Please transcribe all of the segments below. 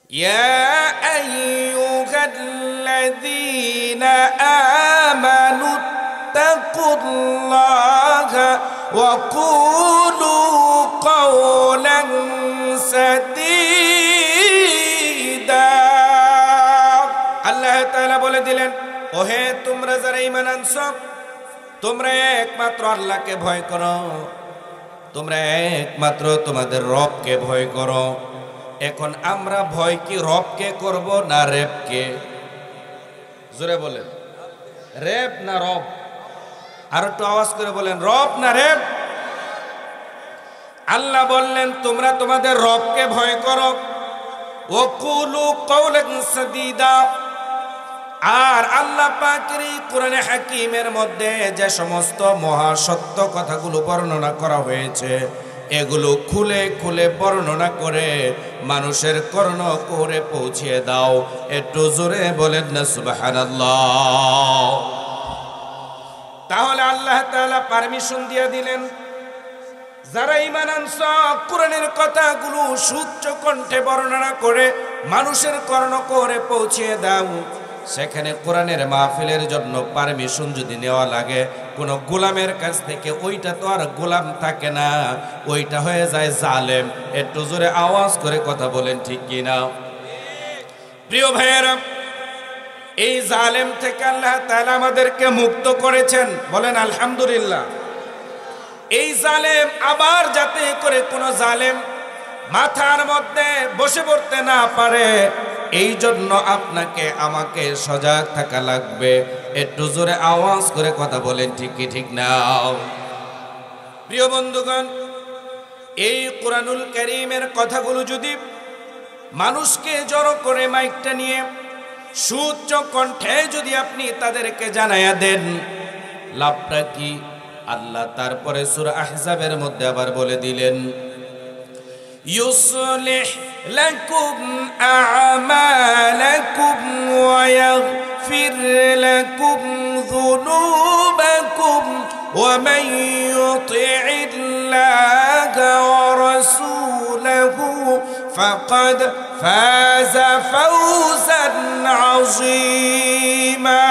ইয়া আইয়ুহাল্লাযীনা আমানু তাকুল্লাহা ওয়া কুলু কাওলান সাদীদা। আল্লাহ তাআলা বলে দিলেন, ওহে তোমরা যারা ঈমান আনছো, তোমরা একমাত্র আল্লাহকে ভয় করো, তোমরা একমাত্র তোমাদের রবকে ভয় করো। এখন আমরা ভয় কি রবকে করব না রেবকে? জোরে বলেন, রেব না রব? আর একটু আওয়াজ করে বলেন, রব না রেব? আল্লাহ বললেন তোমরা তোমাদের রবকে ভয় করো। ওয়াকুলু কাওলান সাদীদা। আর আল্লাহ পাকের এই কোরআনে হাকিমের মধ্যে যে সমস্ত মহাসত্য কথাগুলো বর্ণনা করা হয়েছে, এগুলো খুলে খুলে বর্ণনা করে মানুষের কর্ণ করে পৌঁছিয়ে দাও। একটু জোরে বলেন না সুবহানাল্লাহ। তাহলে আল্লাহ তাআলা পারমিশন দিয়ে দিলেন, যারা ঈমান আনছো কোরআনের কথাগুলো সুচ্চ কণ্ঠে বর্ণনা করে মানুষের কর্ণ করে পৌঁছিয়ে দাও। সেখানে কোরআনের মাহফিলের জন্য পারমিশন যদি নেওয়া লাগে কোনো গোলামের কাছ থেকে, ওইটা তো আর গোলাম থাকে না, ওইটা হয়ে যায় জালেম। একটু জোরে আওয়াজ করে কথা বলেন, ঠিক কিনা? প্রিয় ভাইয়েরা, এই জালেম থেকে আল্লাহ তাআলা আমাদেরকে মুক্ত করেছেন, বলেন আলহামদুলিল্লাহ। এই জালেম আবার যাতে করে কোনো জালেম মাথার মধ্যে বসে পড়তে না পারে, এই জন্য আপনাকে আমাকে সজাগ থাকা লাগবে। একটু জোরে আওয়াজ করে কথা বলেন, ঠিক কি ঠিক না? প্রিয় বন্ধুগণ, এই কোরআনুল কারীমের কথাগুলো যদি মানুষকে জড়ো করে মাইকটা নিয়ে সুউচ্চ কণ্ঠে যদি আপনি তাদেরকে জানায়া দেন, লাভটা কি? আল্লাহ তারপরে সূরা আহজাবের মধ্যে আবার বলে দিলেন, ইউসলিহ লাকুম আ'মালাকুম ওয়া ইয়াগফির লাকুম যুনুবাকুম ওয়া মান ইউতি'িল্লাহা ওয়া রাসূলাহু ফাকাদ ফাযা ফাওজান আযীমা।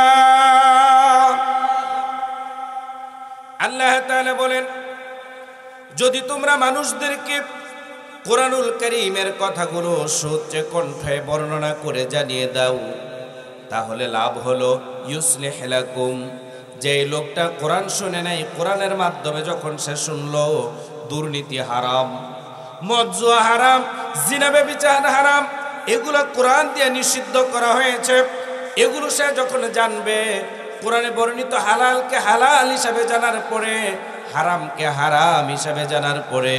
আল্লাহ তাআলা বলেন, যদি তোমরা মানুষদেরকে কোরআনুল কারীমের কথাগুলো সুউচ্চ কণ্ঠে বর্ণনা করে জানিয়ে দাও, তাহলে লাভ হলো ইউসলিহ লাকুম। যে লোকটা কোরআন শুনে নাই, কোরআনের মাধ্যমে যখন সে শুনলো দুর্নীতি হারাম, মদ জুয়া হারাম, জিনা ব্যভিচার হারাম, এগুলো কোরআন দিয়ে নিষিদ্ধ করা হয়েছে, এগুলো সে যখন জানবে, কোরআনে বর্ণিত হালালকে হালাল হিসাবে জানার পরে, হারামকে হারাম হিসাবে জানার পরে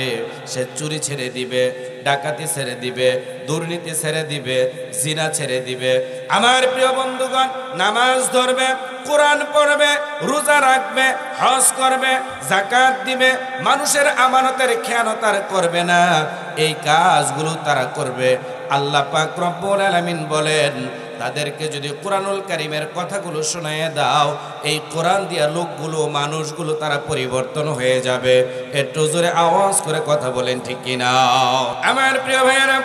সে চুরি ছেড়ে দিবে, ডাকাতি ছেড়ে দিবে, দুর্নীতি ছেড়ে দিবে, জিনা ছেড়ে দিবে। আমার প্রিয় বন্ধুগণ, নামাজ ধরবে, কোরআন পড়বে, রোজা রাখবে, হজ করবে, যাকাত দিবে, মানুষের আমানতের খেয়ানত আর করবে না। এই কাজগুলো তারা করবে। আল্লাহ পাক রব্বুল আলামিন বলেন, তাদেরকে যদি কোরআনুল কারীমের কথাগুলো শোনায় দাও, এই কোরআন দিয়া লোকগুলো, মানুষগুলো তারা পরিবর্তন হয়ে যাবে। একটু জোরে আওয়াজ করে কথা বলেন, ঠিক কিনা? আমার প্রিয় ভাইয়েরা,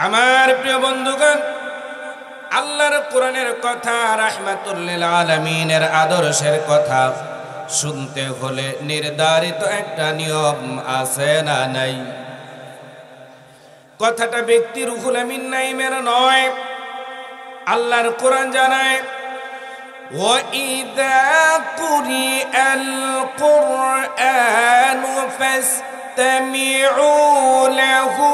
আমার প্রিয় বন্ধুগণ, আল্লাহর কোরআনের কথা, রাহমাতুল লিল আলামিনের আদর্শের কথা শুনতে হলে নির্ধারিত একটা নিয়ম আছে না নাই? কথাটা ব্যক্তি রুহুল আমিন নাইমের নয়। আল্লাহর কোরআন জানায়, ওয়া ইযা কুরিআল কুরআনু ফাসতামিউ লাহু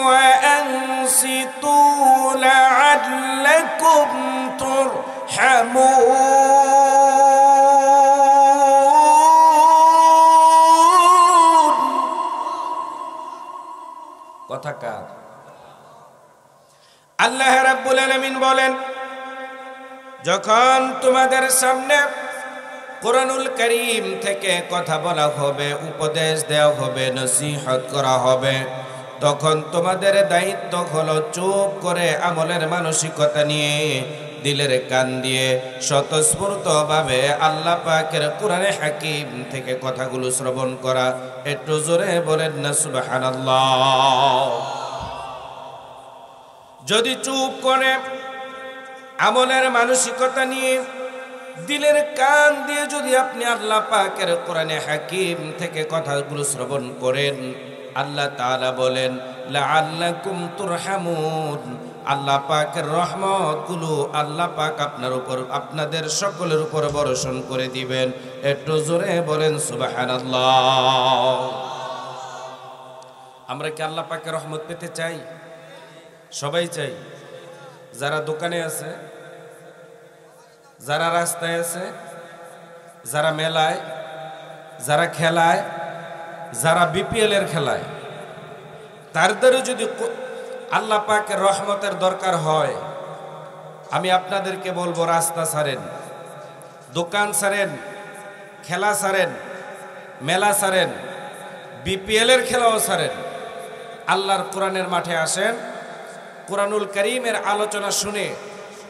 ওয়া আনসিতু লাআল্লাকুম তুরহামুন। কথা কার? আল্লাহ রাব্বুল আলামিন বলেন, যখন তোমাদের সামনে কোরআনুল কারীম থেকে কথা বলা হবে, উপদেশ দেওয়া হবে, নসিহত করা হবে, তখন তোমাদের দায়িত্ব হলো চুপ করে আমলের মানসিকতা নিয়ে, দিলের কান দিয়ে স্বতঃস্ফূর্তভাবে আল্লাহ পাকের কোরআনে হাকিম থেকে কথাগুলো শ্রবণ করা। একটু জোরে বলেন না সুবহানাল্লাহ। যদি চুপ করে আমলের মানসিকতা নিয়ে দিলের কান দিয়ে যদি আপনি আল্লাহ পাকের কোরআনে হাকিম থেকে কথাগুলো শ্রবণ করেন, আল্লাহ তাআলা বলেন লাআল্লাকুম তুরহামুন, আল্লাহ পাকের রহমতগুলো আল্লাহ পাক আপনার উপর, আপনাদের সকলের উপর বর্ষণ করে দিবেন। একটু জোরে বলেন সুবহানাল্লাহ। আমরা কি আল্লাহ পাকের রহমত পেতে চাই? সবাই চাই। যারা দোকানে আছে, যারা রাস্তায় আছে, যারা মেলায়, যারা খেলায়, যারা বিপিএল এর খেলায়, তাদেরও যদি আল্লাহ পাকের রহমতের দরকার হয়, আমি আপনাদেরকে বলবো রাস্তা ছাড়েন, দোকান ছাড়েন, খেলা ছাড়েন, মেলা ছাড়েন, বিপিএল এর খেলাও ছাড়েন, আল্লাহর কোরআনের মাঠে আসেন, কোরআনুল কারীমের আলোচনা শুনে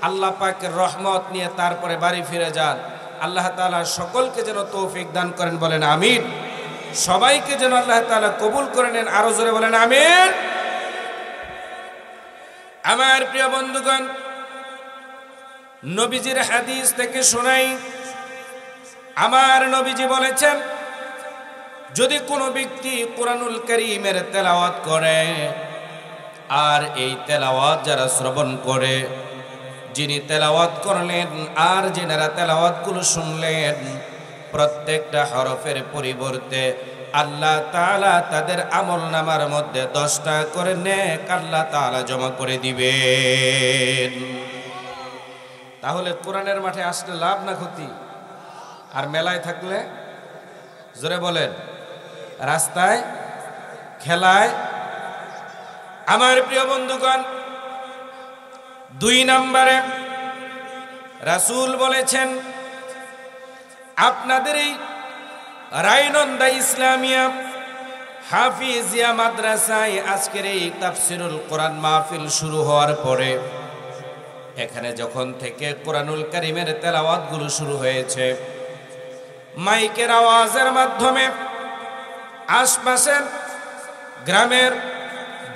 আল্লাহ পাকের রহমত নিয়ে তারপরে বাড়ি ফিরে যান। আল্লাহ তাআলা সকলকে যেন তৌফিক দান করেন, বলেন আমিন। সবাইকে যেন আল্লাহ তাআলা কবুল করে নেন, আরো জোরে বলেন আমিন। আমার প্রিয় বন্ধুগণ, নবীজির হাদিস থেকে শোনাই, আমার নবীজি বলেছেন, যদি কোনো ব্যক্তি কোরআনুল কারীমের তেলাওয়াত করে, আর এই তেলাওয়াত যারা শ্রবণ করে, যিনি তেলাওয়াত করলেন আর যিনারা তেলাওয়াতগুলো শুনলেন, প্রত্যেকটা হরফের পরিবর্তে আল্লাহ তাআলা তাদের আমলনামার মধ্যে 10টা করে নেক আল্লাহ তাআলা জমা করে দিবেন। তাহলে কোরআনের মাঠে আসলে লাভ না ক্ষতি? আর মেলায় থাকলে? জোরে বলেন। রাস্তায়, খেলায়? আমার প্রিয় বন্ধুগণ, 2 নম্বরে রাসূল বলেছেন, আপনাদের এই রায়নন্দা ইসলামিয়া হাফিজিয়া মাদ্রাসায় আজকের এই তাফসিরুল কোরআন মাহফিল শুরু হওয়ার পরে, এখানে যখন থেকে কোরআনুল কারীমের তেলাওয়াতগুলো শুরু হয়েছে, মাইকের আওয়াজের মাধ্যমে আশপাশের গ্রামের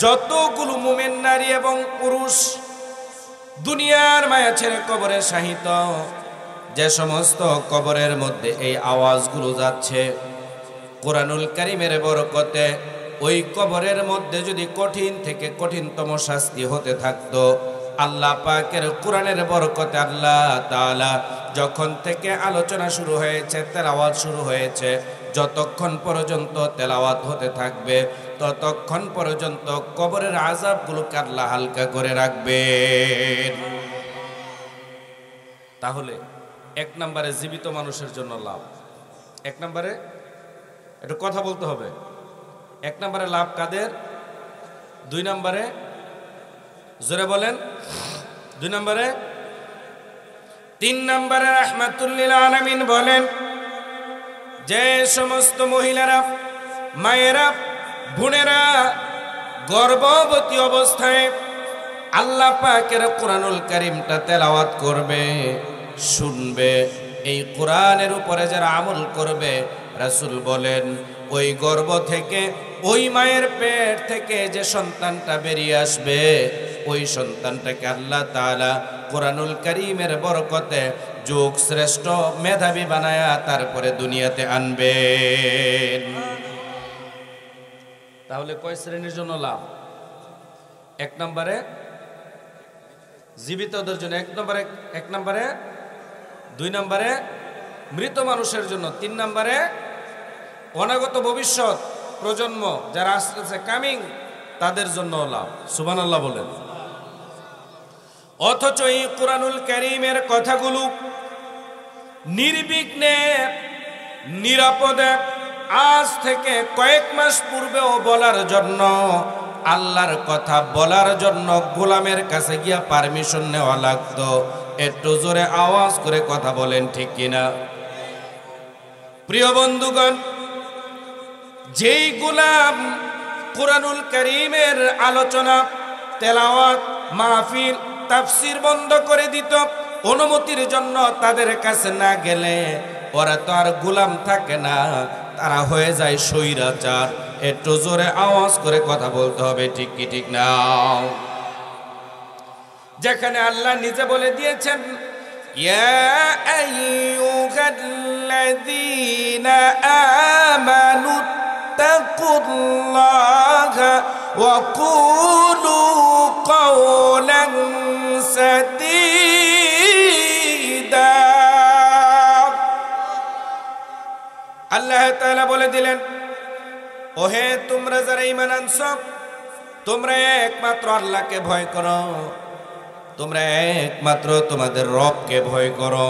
যতগুলো মুমিন নারী এবং পুরুষ দুনিয়ার মায়া ছেড়ে কবরে শাহিত, যে সমস্ত কবরের মধ্যে এই আওয়াজগুলো যাচ্ছে, কোরআনুল কারীমের বরকতে ওই কবরের মধ্যে যদি কঠিন থেকে কঠিনতম শাস্তি হতে থাকতো, আল্লাহ পাকের কোরআনের বরকতে আল্লাহ তাআলা যখন থেকে আলোচনা শুরু হয়েছে, তেলাওয়াত শুরু হয়েছে, যতক্ষণ পর্যন্ত তেলাওয়াত হতে থাকবে ততক্ষণ পর্যন্ত কবরের আযাবগুলোকে আল্লাহ হালকা করে রাখবেন। তাহলে 1 নম্বরে জীবিত মানুষের জন্য লাভ। 1 নম্বরে একটু কথা বলতে হবে। 1 নম্বরে লাভ কাদের? 2 নম্বরে জোরে বলেন। 2 নম্বরে, 3 নম্বরে রাহমাতুল লিল আলামিন বলেন, যে সমস্ত মহিলারা, মায়েরা, বোনেরা গর্ভবতী অবস্থায় আল্লাহ পাকের কোরআনুল কারীমটা তেলাওয়াত করবে, শুনবে, এই কোরআনের উপরে যারা আমল করবে, রাসূল বলেন ওই গর্ভ থেকে, ওই মায়ের পেট থেকে যে সন্তানটা বেরিয়ে আসবে, ওই সন্তানটাকে আল্লাহ তাআলা কোরআনুল কারীমের বরকতে যুগ শ্রেষ্ঠ মেধাবী বানায়া তারপরে দুনিয়াতে আনবেন। তাহলে কয় শ্রেণীর জন্য লাভ? 1 নম্বরে জীবিতদের জন্য, 1 নম্বরে 2 নম্বরে মৃত মানুষের জন্য, 3 নম্বরে অনাগত ভবিষ্যৎ প্রজন্ম যারা আসছে, কামিং, তাদের জন্য লাভ। সুবহানাল্লাহ বলেন। অথচ এই কোরআনুল কারীমের কথাগুলো নির্বিঘ্নে, নিরাপদে আজ থেকে কয়েক মাস পূর্বেও বলার জন্য, আল্লাহর কথা বলার জন্য গোলামের কাছে গিয়া পারমিশন নেওয়া লাগতো। একটু জোরে আওয়াজ করে কথা বলেন, ঠিক কিনা? প্রিয় বন্ধুগণ, যেই গোলাম কোরআনুল কারীমের আলোচনা, তেলাওয়াত, মাহফিল, তাফসীর বন্ধ করে দিত অনুমতির জন্য তাদের কাছে না গেলে, ওরা তো আর গোলাম থাকে না, তারা হয়ে যায় স্বৈরাচার। একটু জোরে আওয়াজ করে কথা বলতে হবে, ঠিক কি ঠিক না? যেখানে আল্লাহ নিজে বলে দিয়েছেন, ইয়া আইয়ুহাল্লাযীনা আমানু তাকুল্লাহা ওয়া কুলু কাওলান সাদীদা। আল্লাহ তাআলা বলে দিলেন, ওহে তোমরা যারা ঈমান আনছো, তোমরা একমাত্র আল্লাহকে ভয় করো, তোমরা একমাত্র তোমাদের রবকে ভয় করো।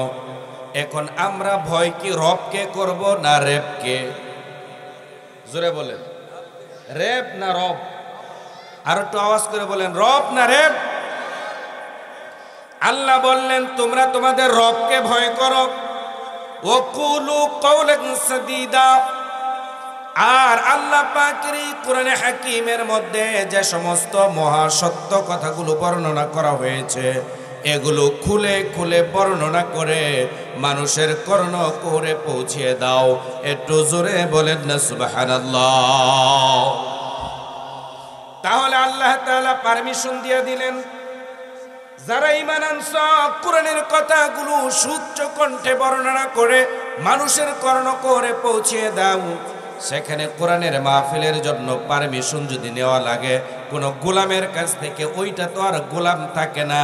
এখন আমরা ভয় কি রবকে করব না রেবকে? জোরে বলেন, রেব না রব? আর একটু আওয়াজ করে বলেন, রব না রেব? আল্লাহ বললেন তোমরা তোমাদের রবকে ভয় করো। ওয়াকুলু কাওলান সাদীদা। আর আল্লাহ পাকের এই কোরআনে হাকিমের মধ্যে যে সমস্ত মহাসত্য কথাগুলো বর্ণনা করা হয়েছে, এগুলো খুলে খুলে বর্ণনা করে মানুষের কর্ণ করে পৌঁছিয়ে দাও। একটু জোরে বলেন না সুবহানাল্লাহ। তাহলে আল্লাহ তাআলা পারমিশন দিয়ে দিলেন, যারা ঈমান আনছো কোরআনের কথাগুলো সুচ্চ কণ্ঠে বর্ণনা করে মানুষের কর্ণ করে পৌঁছিয়ে দাও। সেখানে কোরআনের মাহফিলের জন্য পারমিশন যদি নেওয়া লাগে কোন গোলামের কাছ থেকে, ওইটা তো আর গোলাম থাকে না,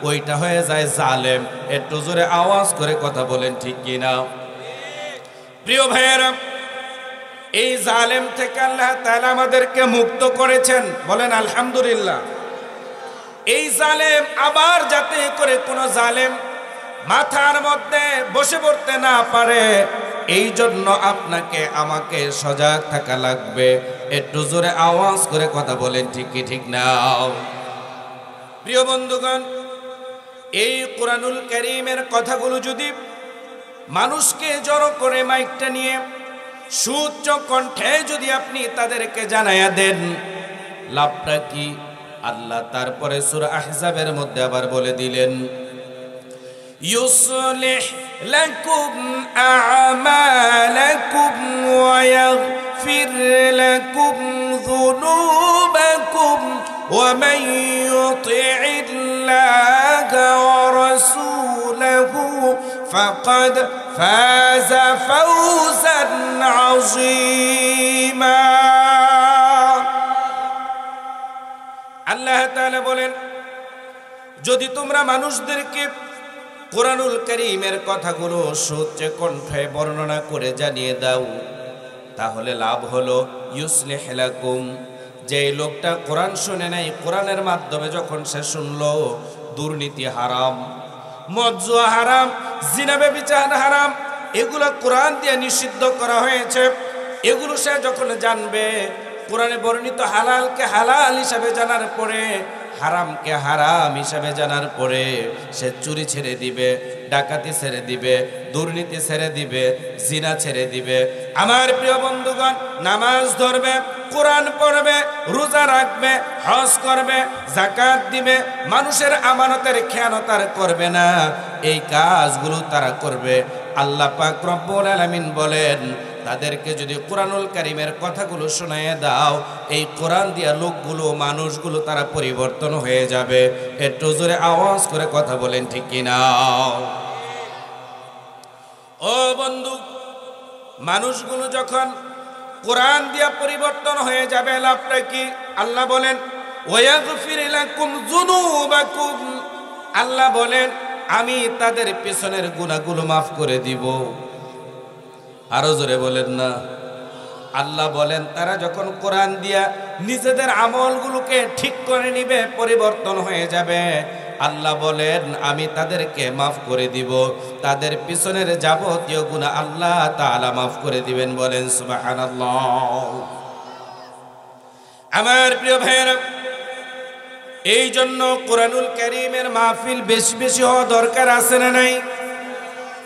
ওইটা হয়ে যায় জালেম। একটু জোরে আওয়াজ করে কথা বলেন, ঠিক কিনা? প্রিয় ভাইয়েরা, এই জালেম থেকে আল্লাহ তাআলা আমাদেরকে মুক্ত করেছেন, বলেন আলহামদুলিল্লাহ। এই জালেম আবার যাতে করে কোন জালেম মাথার মধ্যে বসে পড়তে না পারে, এই জন্য আপনাকে আমাকে সজাগ থাকা লাগবে। একটু জোরে আওয়াজ করে কথা বলেন, ঠিক কি ঠিক না? প্রিয় বন্ধুগণ, এই কোরআনুল কারীমের কথাগুলো যদি মানুষকে জড়ো করে মাইকটা নিয়ে সুউচ্চ কণ্ঠে যদি আপনি তাদেরকে জানায়া দেন, লাভটা কি? আল্লাহ তারপরে সূরা আহজাবের মধ্যে আবার বলে দিলেন, يصلح لكم أعمالكم ويغفر لكم ذنوبكم ومن يطع الله ورسوله فقد فاز فوزا عظيما। আল্লাহ তাআলা বলেন, যদি তোমরা মানুষদেরকে কোরআনুল কারীমের কথাগুলো সুচ্চ কণ্ঠে বর্ণনা করে জানিয়ে দাও, তাহলে লাভ হলো ইউসলিহ লাকুম। যে লোকটা কোরআন শুনে নাই, কোরআনের মাধ্যমে যখন সে শুনলো দুর্নীতি হারাম, মদ জুয়া হারাম, জিনা ব্যভিচার হারাম, এগুলো কোরআন দিয়ে নিষিদ্ধ করা হয়েছে, এগুলো সে যখন জানবে, কোরআনে বর্ণিত হালালকে হালাল হিসাবে জানার পরে, হারামকে হারাম হিসাবে জানার পরে সে চুরি ছেড়ে দিবে, ডাকাতি ছেড়ে দিবে, দুর্নীতি ছেড়ে দিবে, জিনা ছেড়ে দিবে। আমার প্রিয় বন্ধুগণ, নামাজ ধরবে, কোরআন পড়বে, রোজা রাখবে, হজ করবে, যাকাত দিবে, মানুষের আমানতের খেয়ানত আর করবে না। এই কাজগুলো তারা করবে। আল্লাহ পাক রব্বুল আলামিন বলেন, তাদেরকে যদি কোরআনুল কারীমের কথাগুলো শোনায় দাও, এই কোরআন দিয়া লোকগুলো, মানুষগুলো তারা পরিবর্তন হয়ে যাবে। একটু জোরে আওয়াজ করে কথা বলেন, ঠিক কিনা? ও বন্ধু, মানুষগুলো যখন কোরআন দিয়া পরিবর্তন হয়ে যাবে, লাভটা কি? আল্লাহ বলেন, ওয়াগফির লাকুম যুনুবাকুম। আল্লাহ বলেন, আমি তাদের পেছনের গুনাহগুলো মাফ করে দিব। আরো জোরে বলেন না। আল্লাহ বলেন, তারা যখন কোরআন দিয়া নিজেদের আমলগুলোকে ঠিক করে নিবে, পরিবর্তন হয়ে যাবে, আল্লাহ বলেন আমি তাদেরকে মাফ করে দিব, তাদের পিছনের যাবতীয় গুনাহ আল্লাহ তাআলা মাফ করে দিবেন। বলেন সুবহানাল্লাহ। আমার প্রিয় ভাইরা, এই জন্য কোরআনুল কারীমের মাহফিল বেশি বেশি হওয়া দরকার আছে না নাই?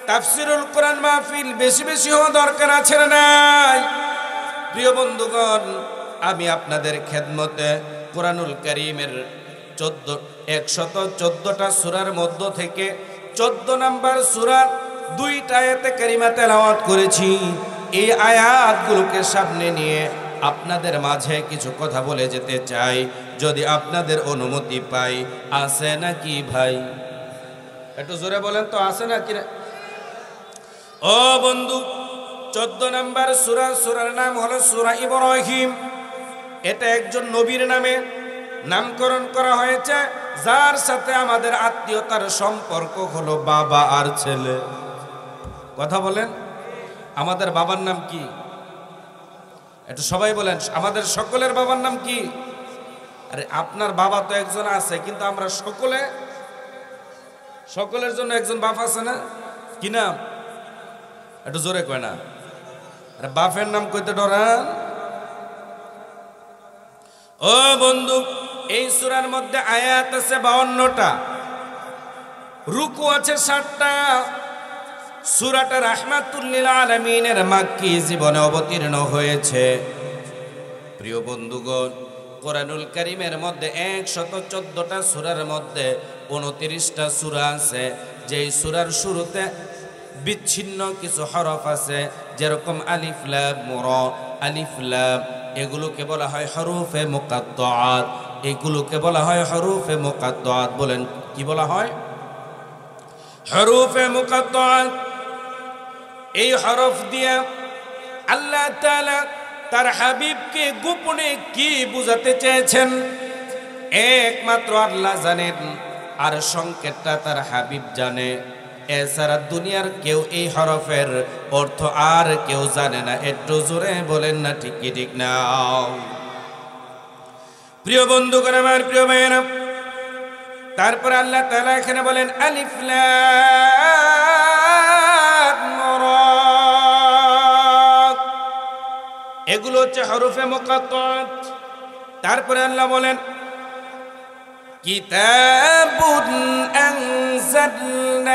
তাফসিরুল কোরআন মাহফিল বেশি বেশি হওয়া দরকার আছে না নাই? প্রিয় বন্ধুগণ, আমি আপনাদের খেদমতে কোরআনুল কারীমের 114টা সূরার মধ্য থেকে 14 নম্বর সূরার 2টা আয়াতে কারিমা তেলাওয়াত করেছি। এই আয়াতগুলোকে সামনে নিয়ে আপনাদের মাঝে কিছু কথা বলে যেতে চাই। যদি আপনাদের অনুমতি পাই। আছে নাকি ভাই? একটু জোরে বলেন তো, আছে নাকি? ও বন্ধু, 14 নম্বর সূরা, সূরার নাম হলো সূরা ইব্রাহিম। এটা একজন নবীর নামে নামকরণ করা হয়েছে, যার সাথে আমাদের আত্মীয়তার সম্পর্ক হলো বাবা আর ছেলে। কথা বলেন, আমাদের বাবার নাম কি? একটু সবাই বলেন, আমাদের সকলের বাবার নাম কি? আরে আপনার বাবা তো একজন আছে, কিন্তু আমরা সকলের জন্য একজন বাপ আছে না? কি নাম? একটু জোরে কয় না। আরে বাপের নাম কইতে ডরান? ও বন্ধু, এই সূরার মধ্যে আয়াত আছে 52টা, রুকু আছে 60টা। সূরাটা রাহমাতুল লিল আলামিনের মাক্কি জীবনে অবতীর্ণ হয়েছে। প্রিয় বন্ধুগণ, কোরআনুল কারীমের মধ্যে 114টা সূরার মধ্যে 29টা সূরা আছে, যেই সূরার শুরুতে বিচ্ছিন্ন কিছু হরফ আছে, যেরকম আলিফ লাম রা, আলিফ লাম, এগুলোকে বলা হয় হরফে মুকাত্তাআত। এগুলোকে বলা হয় হরফে মুকাত্তাআত। বলেন, কি বলা হয়? হরফে মুকাত্তাআত। এই হরফ দিয়া আল্লাহ তাআলা তার হাবিবকে গোপনে কি বুঝাতে চেয়েছেন একমাত্র আল্লাহ জানেন, আর সংকেতটা তার হাবিব জানে। এছাড়া দুনিয়ার কেউ এই হরফের অর্থ আর কেউ জানে না। একটু জোরে বলেন না, ঠিক কি ঠিক না? প্রিয় বন্ধুগণ, আমার প্রিয় ভাইয়েরা, তারপর আল্লাহ তাআলা এখানে বলেন আলিফ লাম রা, এগুলো হচ্ছে হরফে মুকাত্তাআত। তারপরে আল্লাহ বলেন কিতাবুন আনজালনাহু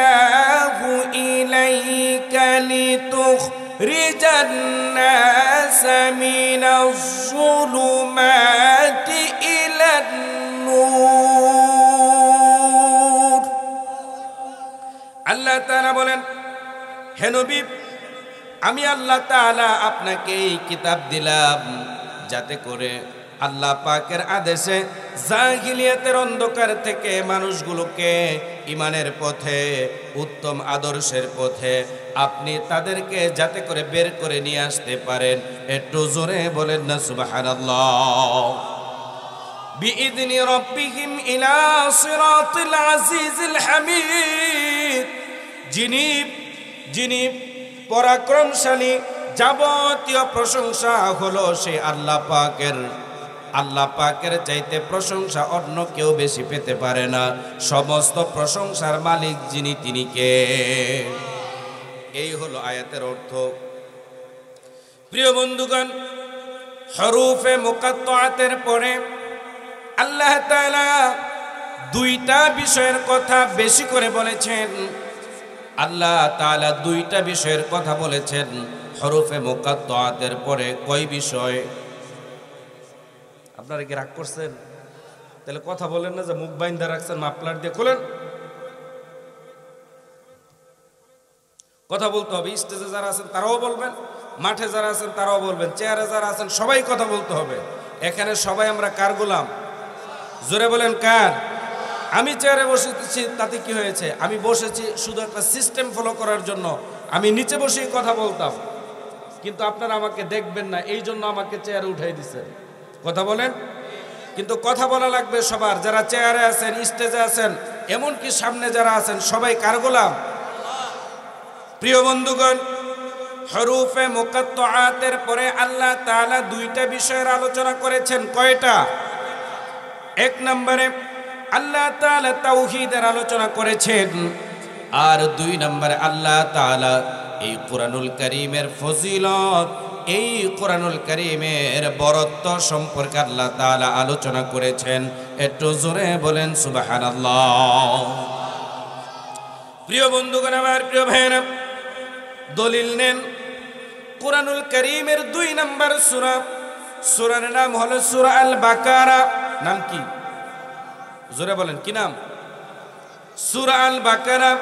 ইলাইকা লিতুখরিজান নাসা মিনাজ যুলুমাতি ইলান নূর। আল্লাহ তাআলা বলেন, হে নবী, আমি আল্লাহ তাআলা আপনাকে এই কিতাব দিলাম যাতে করে আল্লাহ পাকের আদেশে জাহিলিয়াতের অন্ধকার থেকে মানুষগুলোকে ঈমানের পথে, উত্তম আদর্শের পথে আপনি তাদেরকে যাতে করে বের করে নিয়ে আসতে পারেন। একটু জোরে বলেন না সুবহানাল্লাহ। বিইذনি রাব্বিহিম ইলা সিরাতিল আজিজিল হামিদ। যিনি পরাক্রমশালী, যাবতীয় প্রশংসা হলো সে আল্লাহ পাকের। আল্লাহ পাকের চাইতে প্রশংসা অন্য কেউ বেশি পেতে পারে না। সমস্ত প্রশংসার মালিক যিনি, তিনি কে? এই হলো আয়াতের অর্থ। প্রিয় বন্ধুগণ, হরফে মুকাত্তাআতের পরে আল্লাহ তাআলা দুইটা বিষয়ের কথা বেশি করে বলেছেন। আল্লাহ তাআলা দুইটা বিষয়ের কথা বলেছেন হরফে মুকাত্তাআতের পরে। কয় বিষয়? আপনারা কি রাগ করছেন? তাহলে কথা বলেন না যে মুখ বাইন্ধা রাখছেন, মাফলার দিয়ে খোলেন। কথা বলতে হবে। স্টেজে যারা আছেন তারাও বলবেন, মাঠে যারা আছেন তারাও বলবেন, চেয়ারে যারা আছেন সবাই কথা বলতে হবে। এখানে সবাই আমরা কার গোলাম? জোরে বলেন, কার? আমি চেয়ারে বসেছি, তাতে কি হয়েছে? আমি বসেছি শুধু একটা সিস্টেম ফলো করার জন্য। আমি নিচে বসেই কথা বলতাম, কিন্তু আপনারা আমাকে দেখবেন না, এই জন্য আমাকে চেয়ারে উঠাই দিচ্ছেন। কথা বলেন। কিন্তু কথা বলা লাগবে সবার, যারা চেয়ারে আছেন, স্টেজে আছেন, এমনকি সামনে যারা আছেন, সবাই কার গোলাম? প্রিয় বন্ধুগণ, হরফে মুকাত্তাআতের পরে আল্লাহ তাআলা দুইটা বিষয়ের আলোচনা করেছেন। কয়টা? এক নম্বরে আল্লাহ তাআলা তাওহীদের আলোচনা করেছেন, আর দুই নম্বরে আল্লাহ তাআলা এই কোরআনুল কারীমের ফজিলত, এই কোরআনুল কারীমের বরত্ব সম্পর্কে আল্লাহ তাআলা আলোচনা করেছেন। একটু জোরে বলেন সুবহানাল্লাহ। প্রিয় বন্ধুগণ, আমার প্রিয় ভাইরা, দলিল নেন। কোরআনুল কারীমের 2 নম্বর সূরা, সূরার নাম হলো সূরা আল বাকারা। নাম কি? জোরে বলেন, কি নাম? সূরা আল বাকারা।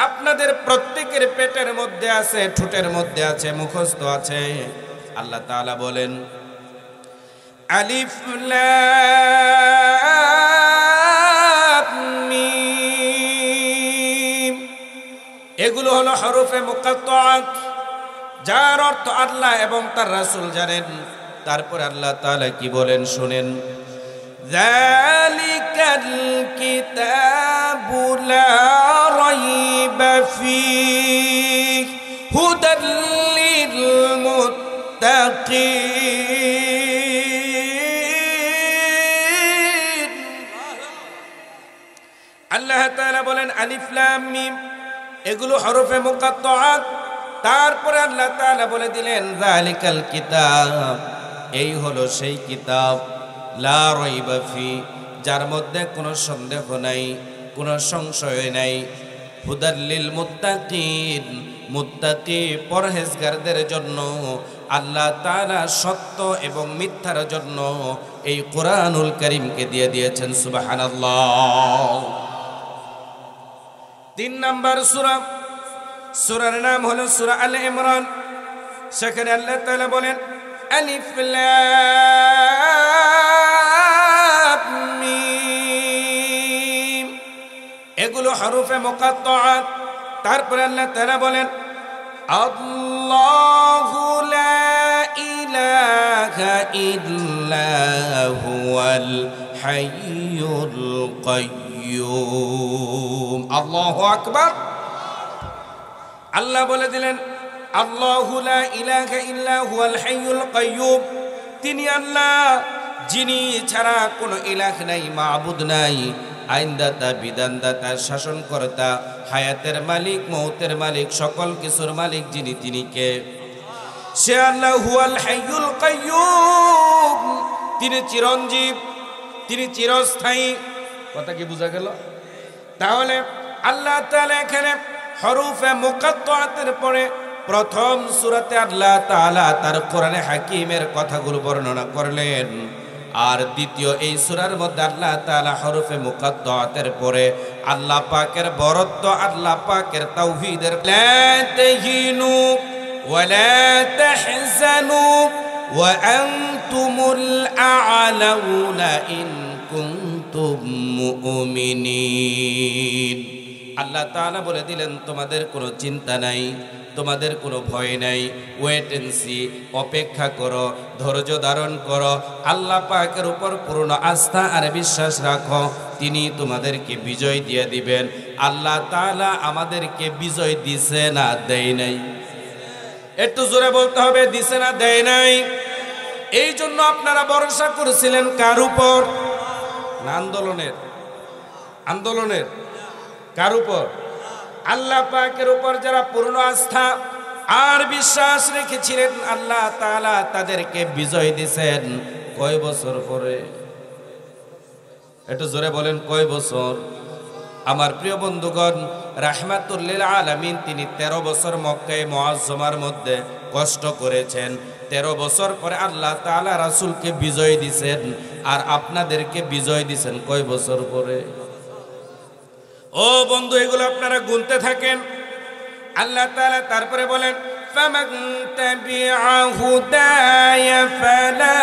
আপনাদের প্রত্যেকের পেটের মধ্যে আছে, ঠোঁটের মধ্যে আছে, মুখস্থ আছে। আল্লাহ তাআলা বলেন আলিফ লাম মিম, এগুলো হলো হরফে মুকাত্তাআত, যার অর্থ আল্লাহ এবং তার রাসূল জানেন। তারপর আল্লাহ তাআলা কি বলেন শুনেন, যালিকাল কিতাবু লা রাইবা ফীহি হুদাল লিল মুত্তাকিন। আল্লাহ তাআলা বলেন আলিফ লাম মিম, এগুলো হরফে মুকাত্তাআত। তারপরে আল্লাহ তাআলা বলে দিলেন যালিকাল কিতাব, এই হলো সেই কিতাব, লা রাইবা ফি, যার মধ্যে কোনো সন্দেহ নাই, কোনো সংশয় নাই, হুদাল লিল মুত্তাকিন, মুত্তাকি পরহেজগারদের জন্য আল্লাহ তাআলা সত্য এবং মিথ্যার জন্য এই কোরআনুল কারীমকে দিয়ে দিয়েছেন। সুবহানাল্লাহ। 3 নম্বর সূরা, সূরার নাম হলো সূরা আলে ইমরান। সেখানে আল্লাহ তাআলা বলেন আলিফ লাম মিম, এগুলো হরফে মুকাত্তাআত। তারপরে আল্লাহ তাআলা বলেন আল্লাহু লা ইলাহা ইল্লা হুয়াল হাইয়ুল কাইয়্যুম। আল্লাহু আকবার। আল্লাহ বলে দিলেন আল্লাহু লা ইলাহা ইল্লা হুয়াল হাইয়ুল কাইয়্যুম, তিনি আল্লাহ যিনি ছাড়া কোনো ইলাহ নাই, মাবুদ নাই, আইনদাতা, বিধানদাতা, শাসনকর্তা, হায়াতের মালিক, মৌতের মালিক, সকল কিছুর মালিক যিনি, তিনি কে? সে আল্লাহ হুয়াল হাইয়ুল কাইয়্যুম, তিনি চিরঞ্জীব, তিনি চিরস্থায়ী। কথা কি বোঝা গেল? তাহলে আল্লাহ তাআলা এখানে হরফে মুকাত্তাআতের পরে প্রথম সূরাতে আল্লাহ তাআলা তার কোরআনে হাকিমের কথাগুলো বর্ণনা করলেন, আর দ্বিতীয় এই সূরার মধ্যে আল্লাহ তাআলা হরফে মুকাত্তাআতের পরে আল্লাহ পাকের বরত্ব, আল্লাহ পাকের তাওহীদের, লা তাহিনু ওয়া লা তাহজানু ওয়া আনতুমুল আ'লাউনা ইন কুনতুম মুমিনিন। আল্লাহ তাআলা বলে দিলেন তোমাদের কোনো চিন্তা নাই, তোমাদের কোনো ভয় নাই, ওয়েট এন্ড সি, অপেক্ষা করো, ধৈর্য ধারণ করো, আল্লাহ পাকের উপর পূর্ণ আস্থা আর বিশ্বাস রাখো, তিনি তোমাদেরকে বিজয় দিয়ে দিবেন। আল্লাহ তাআলা আমাদেরকে বিজয় দিছে না দেয় নাই? একটু জোরে বলতে হবে, দিছে না দেয় নাই? এই জন্য আপনারা ভরসা করেছিলেন কার উপর? না আন্দোলনের কার উপর? আল্লাহ পাকের উপর যারা পূর্ণ আস্থা আর বিশ্বাস রেখেছিলেন, আল্লাহ তাআলা তাদেরকে বিজয় দিয়েছেন। কয় বছর পরে? একটু জোরে বলেন, কয় বছর? আমার প্রিয় বন্ধুগণ, রাহমাতুল লিল আলামিন তিনি 13 বছর মক্কায়ে মুআজ্জমার মধ্যে কষ্ট করেছেন। 13 বছর পরে আল্লাহ তাআলা রাসূলকে বিজয় দিয়েছেন, আর আপনাদেরকে বিজয় দিয়েছেন কয় বছর পরে? ও বন্ধু, এগুলো আপনারা গুনতে থাকেন। আল্লাহ তাআলা তারপরে বলেন ফামান তাবিআ হুদায়া ফালা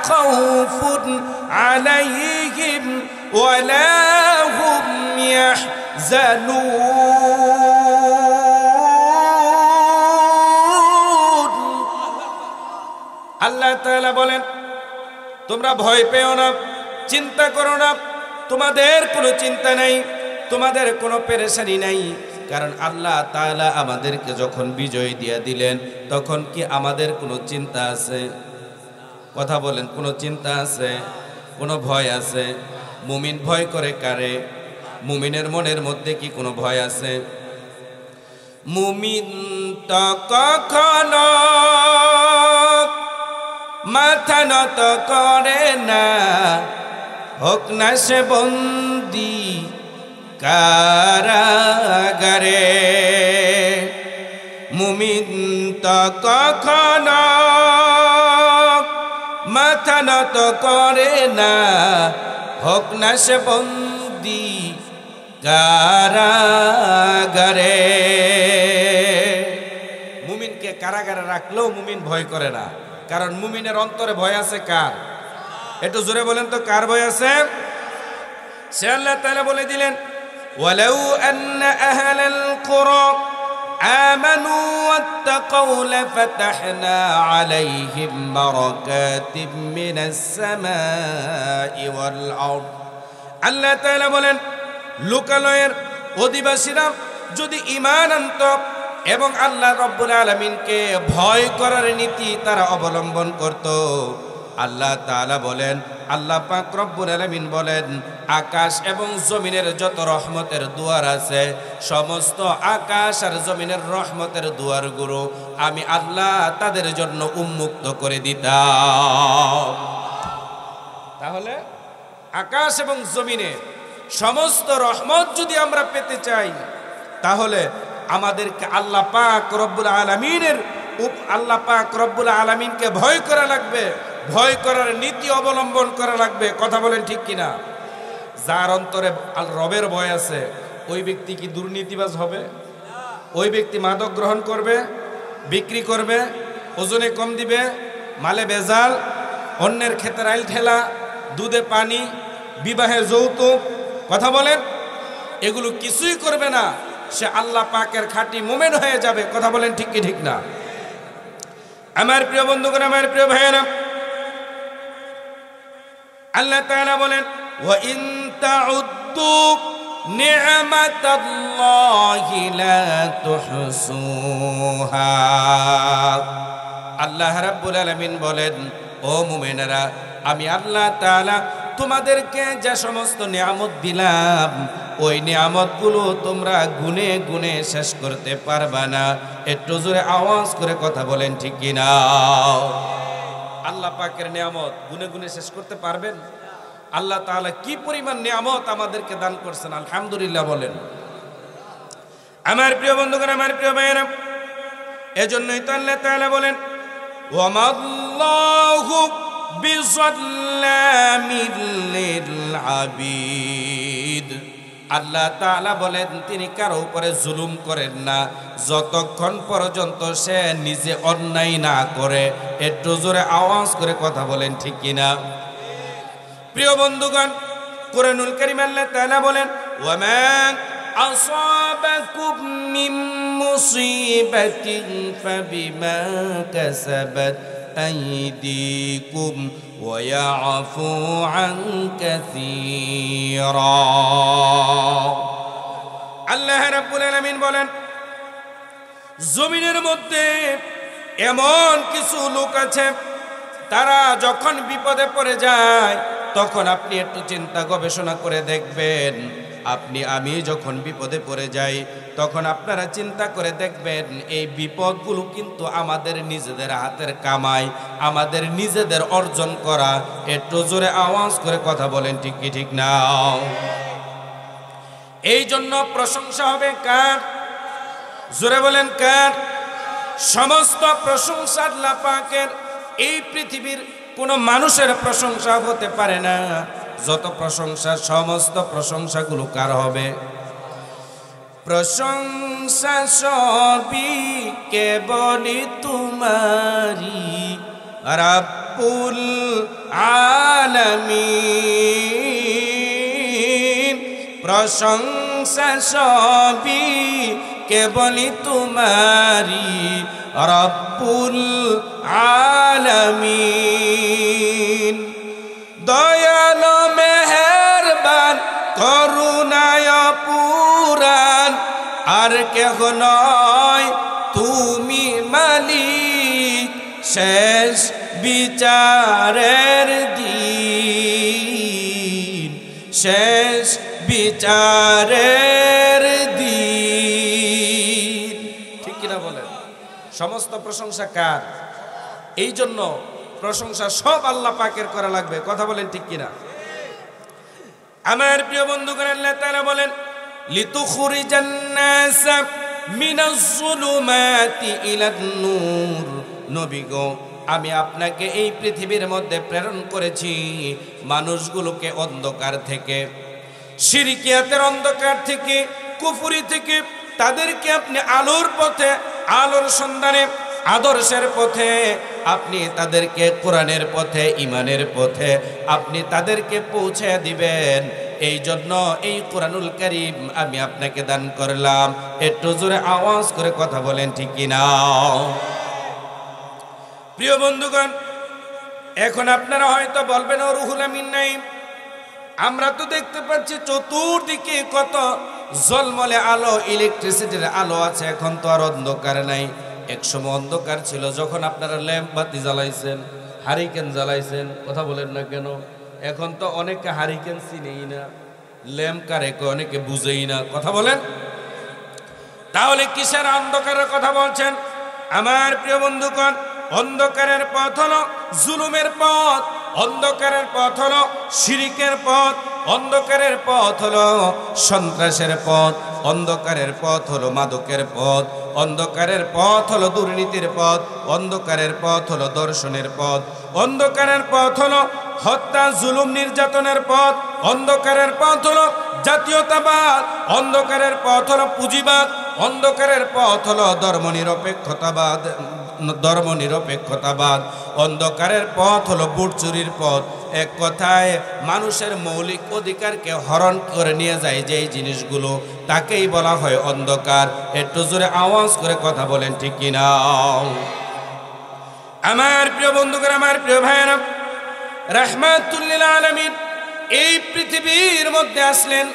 খাউফুন আলাইহিম ওয়ালা হুম ইয়াহজানুন। আল্লাহ তাআলা বলেন তোমরা ভয় পেও না, চিন্তা করো না, তোমাদের কোনো চিন্তা নাই, তোমাদের কোনো পেরেশানি নাই। কারণ আল্লাহ তাআলা আমাদেরকে যখন বিজয় দিয়ে দিলেন, তখন কি আমাদের কোনো চিন্তা আছে? কথা বলেন, কোনো চিন্তা আছে? কোনো ভয় আছে? মুমিন ভয় করে কারে? মুমিনের মনের মধ্যে কি কোনো ভয় আছে? মুমিন তো কখনো মাথা নত করে না, হোক না সে বন্দী কারাগারে। মুমিন তো কখনো মাথা নত করে না, হোক না সে বন্দী কারাগারে। মুমিনকে কারাগারে রাখলেও মুমিন ভয় করে না, কারণ মুমিনের অন্তরে ভয় আছে কার? একটু জোরে বলেন তো কার ভয় আছে? সে আল্লাহ তাআলা বলে দিলেন ওয়ালাউ আন্না আহলাল কুরা আমানু ওয়াত্তাকাউ লাফাতাহনা আলাইহিম বারাকাতিম মিনাস সামাই ওয়াল আরদ। আল্লাহ তাআলা বলেন লোকালয়ের অধিবাসীরা যদি ঈমান আনত এবং আল্লাহ রাব্বুল আলামিনকে ভয় করার নীতি তারা অবলম্বন করত, আল্লাহ তাআলা বলেন, আল্লাহ পাক রব্বুল আলামিন বলেন, আকাশ এবং জমিনের যত রহমতের দুয়ার আছে সমস্ত আকাশ আর জমিনের রহমতের দুয়ারগুলো আমি আল্লাহ তাদের জন্য উন্মুক্ত করে দিতাম। তাহলে আকাশ এবং জমিনে সমস্ত রহমত যদি আমরা পেতে চাই তাহলে আমাদেরকে আল্লাহ পাক রব্বুল আলামিনকে ভয় করা লাগবে, ভয় করার নীতি অবলম্বন করা লাগবে। কথা বলেন ঠিক কিনা? যার অন্তরে রবের ভয় আছে ওই ব্যক্তি কি দুর্নীতিবাজ হবে? ওই ব্যক্তি মাদক গ্রহণ করবে, বিক্রি করবে, ওজনে কম দিবে, মালে ভেজাল, অন্যের ক্ষেতের আইল ঠেলা, দুধে পানি, বিবাহে যৌতুক, কথা বলেন, এগুলো কিছুই করবে না। সে আল্লাহ পাকের খাঁটি মুমিন হয়ে যাবে। কথা বলেন ঠিক কি ঠিক না? আমার প্রিয় বন্ধুগণ, আমার প্রিয় ভাইয়েরা, আল্লাহ তাআলা বলেন ওয়া ইন তাউদ্দু নি'মাতাল্লাহি লা তুহসুহা। আল্লাহ রাব্বুল আলামিন বলেন, ও মুমিনেরা, আমি আল্লাহ তাআলা তোমাদেরকে যে সমস্ত নিয়ামত দিলাম ওই নিয়ামতগুলো তোমরা গুনে গুনে শেষ করতে পারবা না। একটু জোরে আওয়াজ করে কথা বলেন ঠিক কিনা? আল্লাহ পাকের নিয়ামত গুনে গুনে শেষ করতে পারবেন? আল্লাহ তাআলা কি পরিমাণ নিয়ামত আমাদেরকে দান করছেন, আলহামদুলিল্লাহ বলেন। আমার প্রিয় বন্ধুগণ, আমার প্রিয় ভাইয়েরা, এজন্যই তো আল্লাহ তাআলা বলেন ওয়ামাল্লাহু বিযাল্লামিল লিল আবিদ। আল্লাহ তাআলা বলেন তিনি কারো উপরে জুলুম করেন না যতক্ষণ পর্যন্ত সে নিজে অন্যায় না করে। একটু জোরে আওয়াজ করে কথা বলেন ঠিক কিনা? প্রিয় বন্ধুগণ, কুরআনুল কারীম আল্লাহ তাআলা বলেন ওয়ামা আসাবাকুম মিন মুসিবাতিন ফাবিমা কাসাবাত আইদিকুম ওয়া ইয়াফু আন কাসীরা। আল্লাহ রাব্বুল আলামিন বলেন জমিনের মধ্যে এমন কিছু লোক আছে তারা যখন বিপদে পড়ে যায় তখন আপনি একটু চিন্তা গবেষণা করে দেখবেন, আমি যখন বিপদে পড়ে যাই তখন আপনারা চিন্তা করে দেখবেন এই বিপদগুলো কিন্তু আমাদের নিজেদের হাতের কামাই, আমাদের নিজেদের অর্জন করা। একটু জোরে আওয়াজ করে কথা বলেন ঠিক কি ঠিক না? এই জন্য প্রশংসা হবে কার? জোরে বলেন কার? সমস্ত প্রশংসা আল্লাহ পাকের। এই পৃথিবীর কোন মানুষের প্রশংসা হতে পারে না। যত প্রশংসা, সমস্ত প্রশংসাগুলো কার হবে? প্রশংসা সবই কেবলই তোমারি রাব্বুল আলামিন। প্রশংসা সবই কেবলই তোমারি রাব্বুল আলামিন। দয়ালু মেহেরবান করুণায় পুরাণ আর কেহ নয় তুমি মালিক শেষ বিচারের দিন, শেষ বিচারের দিন। ঠিক কিনা বলেন? সমস্ত প্রশংসা কার? এই জন্য প্রশংসা সব আল্লাহ পাকের করা লাগবে। কথা বলেন ঠিক কিনা? আমার প্রিয় বন্ধুগণ, আল্লাহ তাআলা বলেন লিতুখরিজান নাস মিনাজ যুলুমাতি ইলান নূর। নবী গো, আমি আপনাকে এই পৃথিবীর মধ্যে প্রেরণ করেছি মানুষগুলোকে অন্ধকার থেকে, শিরকিয়াতের অন্ধকার থেকে, কুফরি থেকে তাদেরকে আপনি আলোর পথে, আলোর সন্ধানে, আদর্শের পথে আপনি তাদেরকে কোরআনের পথে, ঈমানের পথে আপনি তাদেরকে পৌঁছে দিবেন। এই জন্য এই কোরআনুল কারীম আমি আপনাকে দান করলাম। একটু জোরে আওয়াজ করে কথা বলেন ঠিক কিনা? প্রিয় বন্ধুগণ, এখন আপনারা হয়তো বলবেন ও রুহুল আমিন নাই, আমরা তো দেখতে পাচ্ছি চতুর্দিকে কত ঝলমলে আলো, ইলেকট্রিসিটির আলো আছে, এখন তো আর অন্ধকার নাই। একসময় অন্ধকার ছিল যখন আপনারা ল্যাম্প বাতি জ্বালাইছেন, হারিকেন জ্বালাইছেন, কথা বলেন না কেন? এখন তো অনেকে হারিকেন চিনেই না, ল্যাম্প কারে অনেকে বুঝেই না, কথা বলেন। তাহলে কিসের অন্ধকারের কথা বলছেন? আমার প্রিয় বন্ধুগণ, অন্ধকারের পথ হলো জুলুমের পথ, অন্ধকারের পথ হলো শিরিকের পথ, অন্ধকারের পথ হলো সন্ত্রাসের পথ, অন্ধকারের পথ হলো মাদকের পথ, অন্ধকারের পথ হলো দুর্নীতির পথ, অন্ধকারের পথ হলো দর্শনের পথ, অন্ধকারের পথ হলো হত্যা, জুলুম, নির্যাতনের পথ, অন্ধকারের পথ হলো জাতীয়তাবাদ, অন্ধকারের পথ হলো পুঁজিবাদ, অন্ধকারের পথ হলো ধর্মনিরপেক্ষতাবাদ, অন্ধকারের পথ হলো বুট চুরির পথ। এক কথায় মানুষের মৌলিক অধিকারকে হরণ করে নিয়ে যায় যেই জিনিসগুলো, তাকেই বলা হয় অন্ধকার। একটু জোরে আওয়াজ করে কথা বলেন ঠিক কিনা? আমার প্রিয় বন্ধুগণ, আমার প্রিয় ভাইয়েরা, রাহমাতুল লিল আলামিন এই পৃথিবীর মধ্যে আসলেন।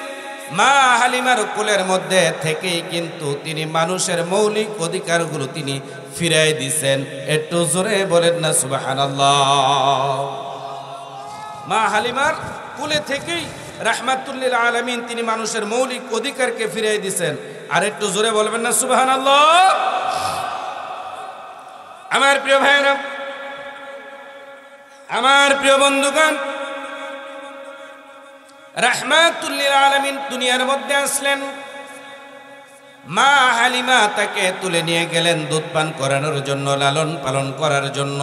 মা হালিমার কোলের মধ্যে থেকেই কিন্তু তিনি মানুষের মৌলিক অধিকারগুলো তিনি ফিরাই দিয়েছেন। একটু জোরে বলেন না সুবহানাল্লাহ। মা হালিমার কোলে থেকেই রাহমাতুল লিল আলামিন তিনি মানুষের মৌলিক অধিকারকে ফিরাই দিয়েছেন। আর একটু জোরে বলবেন না সুবহানাল্লাহ। আমার প্রিয় ভাইরা, আমার প্রিয় বন্ধুগণ, রাহমাতুল লিল আলামিন দুনিয়ার মধ্যে আসলেন। মা হালিমা তাকে তুলে নিয়ে গেলেন দুধ পান করানোর জন্য, লালন পালন করার জন্য।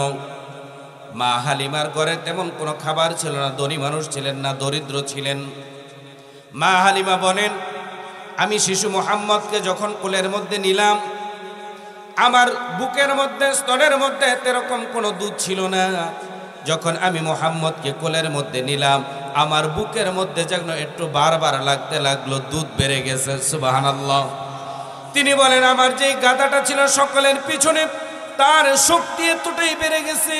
মা হালিমার ঘরে তেমন কোনো খাবার ছিল না, ধনী মানুষ ছিলেন না, দরিদ্র ছিলেন। মা হালিমা বলেন, আমি শিশু মুহাম্মদকে যখন কোলের মধ্যে নিলাম, আমার বুকের মধ্যে, স্তনের মধ্যে এরকম কোনো দুধ ছিল না। যখন আমি মুহাম্মদকে কোলের মধ্যে নিলাম, আমার বুকের মধ্যে যেন একটু বারবার লাগতে লাগলো, দুধ বেড়ে গেছে। সুবহানাল্লাহ। তিনি বলেন, আমার যে গাধাটা ছিল সকলের পিছনে, তার শক্তি এতটাই বেড়ে গেছে,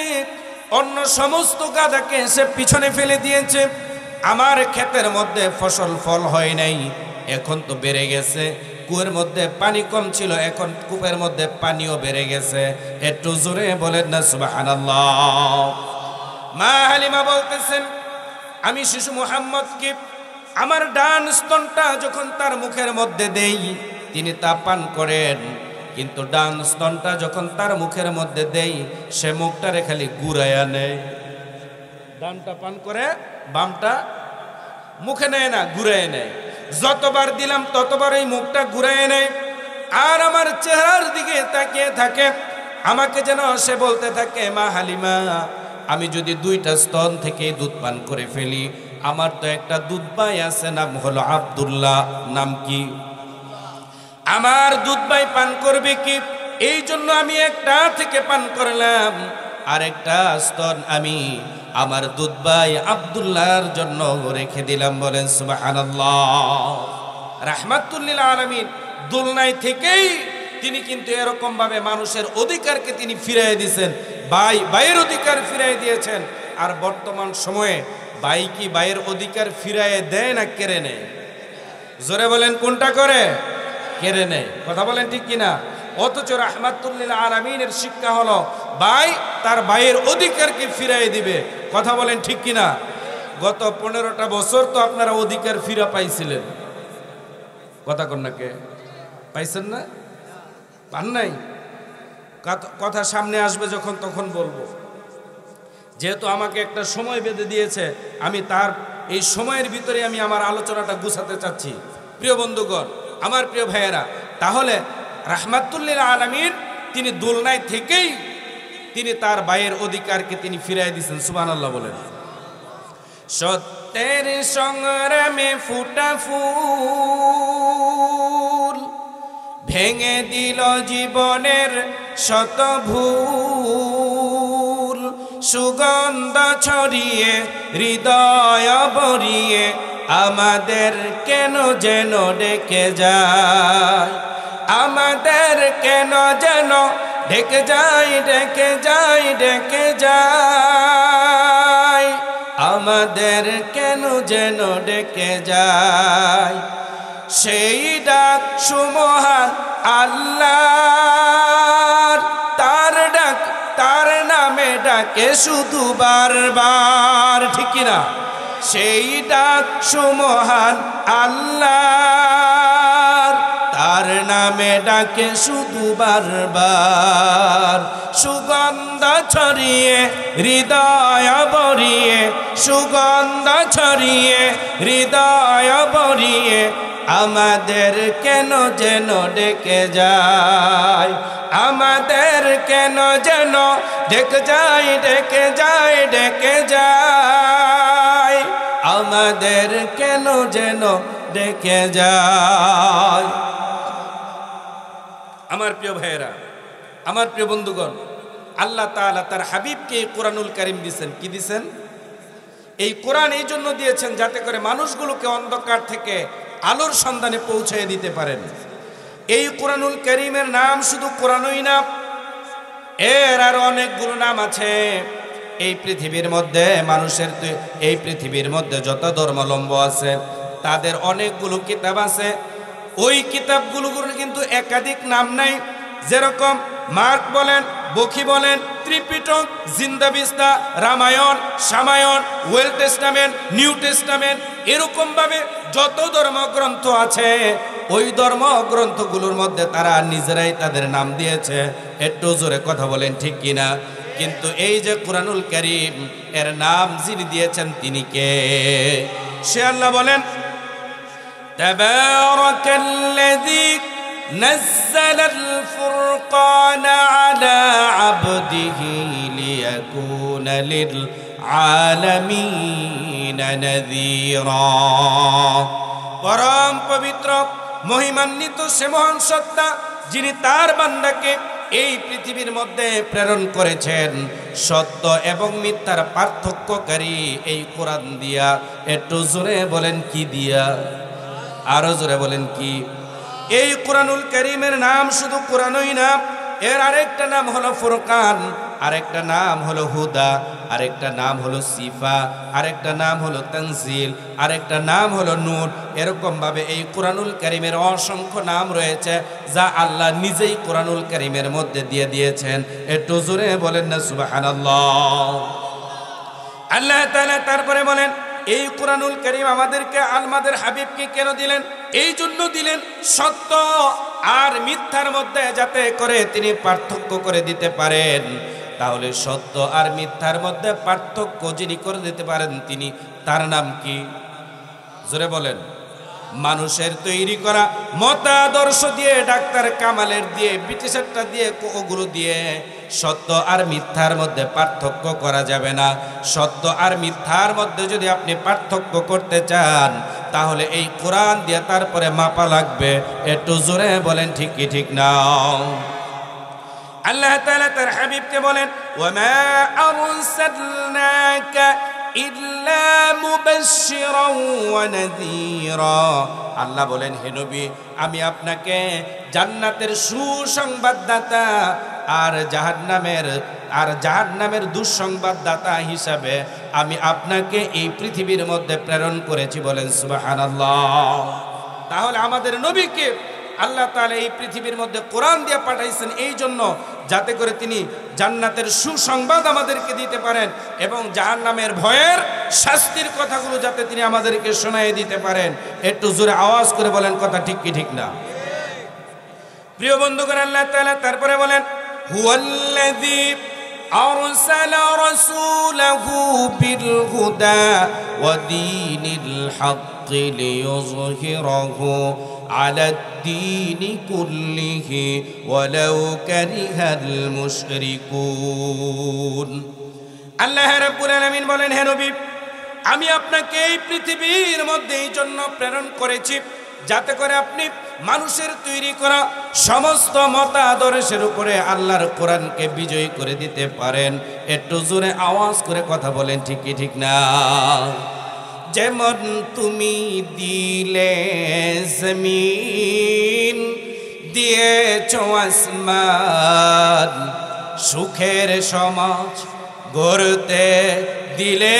অন্য সমস্ত গাধাকে সে পিছনে ফেলে দিয়েছে। আমার ক্ষেতের মধ্যে ফসল ফল হয় নাই, এখন তো বেড়ে গেছে। কুয়ের মধ্যে পানি কম ছিল, এখন কূপের মধ্যে পানিও বেড়ে গেছে। একটু জোরে বলেন না সুবহানাল্লাহ। মা হালিমা বলতেছেন, আমি শিশু মুহাম্মদকে আমার ডান স্তনটা যখন তার মুখের মধ্যে দেই, তিনি তা পান করেন, কিন্তু ডান স্তনটা যখন তার মুখের মধ্যে দেই, সে মুখটারে খালি ঘুরাইয়া নেয়। ডানটা পান করে, বামটা মুখে নেয় না, ঘুরাইয়া নেয়। যতবার দিলাম ততবার এই মুখটা ঘুরাইয়া নেয়, আর আমার চেহারার দিকে তাকিয়ে থাকে। আমাকে যেন সে বলতে থাকে, মা হালিমা, আমি যদি দুইটা স্তন থেকে দুধ পান করে ফেলি, আমার তো একটা দুধ ভাই আছে, নাম হলো আব্দুল্লাহ। নাম কি? আমার দুধ ভাই পান করবে কি? এই জন্য আমি একটা থেকে পান করলাম, আর একটা স্তন আমি আমার দুধ ভাই আব্দুল্লাহর জন্য রেখে দিলাম। বলেন সুবহানাল্লাহ। রাহমাতুল লিল আলামিন দুলনাই থেকেই তিনি কিন্তু এরকম ভাবে মানুষের অধিকারকে তিনি ফিরিয়ে দিয়েছেন। ভাইয়ের অধিকার ফিরিয়ে দিয়েছেন। আর বর্তমান সময়ে ভাই কি ভাইয়ের অধিকার ফিরিয়ে দেয় না কেড়ে নেয়? জোরে বলেন, কোনটা করে? কেড়ে নেয়। কথা বলেন ঠিক কিনা? অথচ রাহমাতুল লিল আলামিনের শিক্ষা হলো ভাই তার ভাইয়ের অধিকারকে ফিরিয়ে দিবে। কথা বলেন ঠিক কিনা? গত 15টা বছর তো আপনারা অধিকার ফিরা পাইছিলেন, কথা কন না, কে পাইছেন না? পান নাই? কথা সামনে আসবে যখন তখন বলবো। যেহেতু আমাকে একটা সময় বেঁধে দিয়েছে, আমি তার এই সময়ের ভিতরে আমি আমার আলোচনাটা গুছাতে চাচ্ছি। প্রিয় বন্ধুগণ, আমার প্রিয় ভাইয়েরা, তাহলে রাহমাতুল লিল আলামিন তিনি দোলনায় থেকেই তিনি তার ভাইয়ের অধিকারকে তিনি ফিরিয়ে দিয়েছেন। সুবহানাল্লাহ বলেন। সত্যের সংগ্রামে ফুটা ফুল ভেঙে দিল জীবনের শত ভুল, সুগন্ধ ছড়িয়ে হৃদয় ভরিয়ে আমাদের কেন যেন ডেকে যায়, আমাদের কেন যেন ডেকে যায়, ডেকে যায়, ডেকে যায়, আমাদের কেন যেন ডেকে যায়। সেই ডাক সুমহান আল্লাহর, তার ডাক তার নামে ডাকে শুধু বারবার, ঠিক কিনা? সেই ডাক সুমহান আল্লাহর, তার নামে ডাকে শুধু বারবার। সুগন্ধ ছড়িয়ে হৃদয় ভরিয়ে, সুগন্ধ ছড়িয়ে হৃদয় ভরিয়ে আমাদের কেন যেন ডেকে যায়, আমাদের কেন যেন ডেকে যায়, ডেকে যায়, ডেকে যায়, আমাদের কেন যেন ডেকে যায়। আমার প্রিয় ভাইয়েরা, আমার প্রিয় বন্ধুগণ, আল্লাহ তাআলা তার হাবিবকে এই কোরআনুল কারীম দিয়েছেন। কি দিয়েছেন? এই কোরআন এই জন্য দিয়েছেন যাতে করে মানুষগুলোকে অন্ধকার থেকে আলোর সন্ধানে পৌঁছে দিতে পারেন। এই কোরআনুল কারীমের নাম শুধু কোরআনই না, এর আরো অনেকগুলো নাম আছে। এই পৃথিবীর মধ্যে মানুষের, এই পৃথিবীর মধ্যে যত ধর্মাবলম্বী আছে তাদের অনেকগুলো কিতাব আছে। ওই কিতাবগুলোর কিন্তু একাধিক নাম নাই। যেরকম মার্ক বলেন, বখি বলেন, ত্রিপিটক, জিন্দাবিস্তা, রামায়ণ, সামায়ণ, ওয়েল টেস্টামেন্ট, নিউ টেস্টামেন্ট, এরকম ভাবে যত ধর্মগ্রন্থ আছে ওই ধর্মগ্রন্থগুলোর মধ্যে তারা নিজেরাই তাদের নাম দিয়েছে। একটু জোরে কথা বলেন ঠিক কিনা? কিন্তু এই যে কোরআনুল কারীম, এর নাম যিনি দিয়েছেন তিনি কে? সে আল্লাহ বলেন, তাবারাকাল্লাযী নাযালাল ফুরকানা আলা আবদিহি লিয়াকুনা লিল আলামিনা নাযীরা। পরম পবিত্র মহিমান্বিত সে মহান সত্তা যিনি তার বান্দাকে এই পৃথিবীর মধ্যে প্রেরণ করেছেন সত্য এবং মিথ্যার পার্থক্যকারী এই কোরআন দিয়া। একটু জোরে বলেন কি দিয়া? আরো জোরে বলেন কি? এই কোরআনুল কারীমের নাম শুধু কোরআনই না, এর আরেকটা নাম হলো ফুরকান, আরেকটা নাম হলো হুদা, আরেকটা নাম হলো সিফা, আরেকটা নাম হলো তানজিল, আরেকটা নাম হলো নূর। এরকম ভাবে এই কোরআনুল কারীমের অসংখ্য নাম রয়েছে যা আল্লাহ নিজেই কোরআনুল কারীমের মধ্যে দিয়ে দিয়েছেন। একটু জোরে বলেন না সুবহানাল্লাহ। আল্লাহ তাআলা তারপরে বলেন, এই কোরআনুল কারীম আমাদেরকে, আমাদের হাবিবকে কেন দিলেন? এই জন্য দিলেন সত্য আর মিথ্যার মধ্যে যাতে করে তিনি পার্থক্য করে দিতে পারেন। তাহলে সত্য আর মিথ্যার মধ্যে পার্থক্য যিনি করে দিতে পারেন তিনি, তার নাম কি? জোরে বলেন। মানুষের তৈরি করা মতাদর্শ দিয়ে, ডাক্তার কামালের দিয়ে, ব্রিটিশেরটা দিয়ে, ওগুলো দিয়ে সত্য আর মিথ্যার মধ্যে পার্থক্য করা যাবে না। সত্য আর মিথ্যার মধ্যে যদি আপনি পার্থক্য করতে চান তাহলে এই কোরআন দিয়ে তারপরে মাপা লাগবে। একটু জোরে বলেন ঠিক কি ঠিক না? আল্লাহ তাআলা তার হাবিবকে বলেন, ওয়ামা আরসালনাকা ইল্লা মুবাশশিরাও ওয়া নাযীরা। আল্লাহ বলেন, হে নবী, আমি আপনাকে জান্নাতের সুসংবাদদাতা আর জাহান্নামের দুঃসংবাদদাতা হিসাবে আমি আপনাকে এই পৃথিবীর মধ্যে প্রেরণ করেছি। বলেন সুবহানাল্লাহ। তাহলে আমাদের নবীকে আল্লাহ তাআলা এই পৃথিবীর মধ্যে কোরআন দিয়ে পাঠাইছেন এই জন্য যাতে করে তিনি জান্নাতের সুসংবাদ আমাদেরকে দিতে পারেন এবং জাহান্নামের ভয়ের শাস্তির কথাগুলো যাতে তিনি আমাদেরকে শোনায় দিতে পারেন। একটু জোরে আওয়াজ করে বলেন কথা ঠিক কি ঠিক না? প্রিয় বন্ধুগণ, আল্লাহ তাআলা তারপরে বলেন, হুয়াল্লাযী আরসালা রাসূলাহু বিল হুদা ওয়া দীনিল হাক্কি লিইয়ুযহিরাহু আলাদ দীনি কুল্লিহি ওয়ালাউ কারিহাল মুশরিকুন। আল্লাহ রাব্বুল আলামিন বলেন, হে নবী, আমি আপনাকে এই পৃথিবীর মধ্যে এই জন্য প্রেরণ করেছি যাতে করে আপনি মানুষের তৈরি করা সমস্ত মতাদর্শের উপরে আল্লাহর কোরআনকে বিজয়ী করে দিতে পারেন। একটু জোরে আওয়াজ করে কথা বলেন, ঠিক কি ঠিক না? যেমন তুমি দিলে জমিন, দিয়েছ আসমান, সুখের সমাজ গড়তে দিলে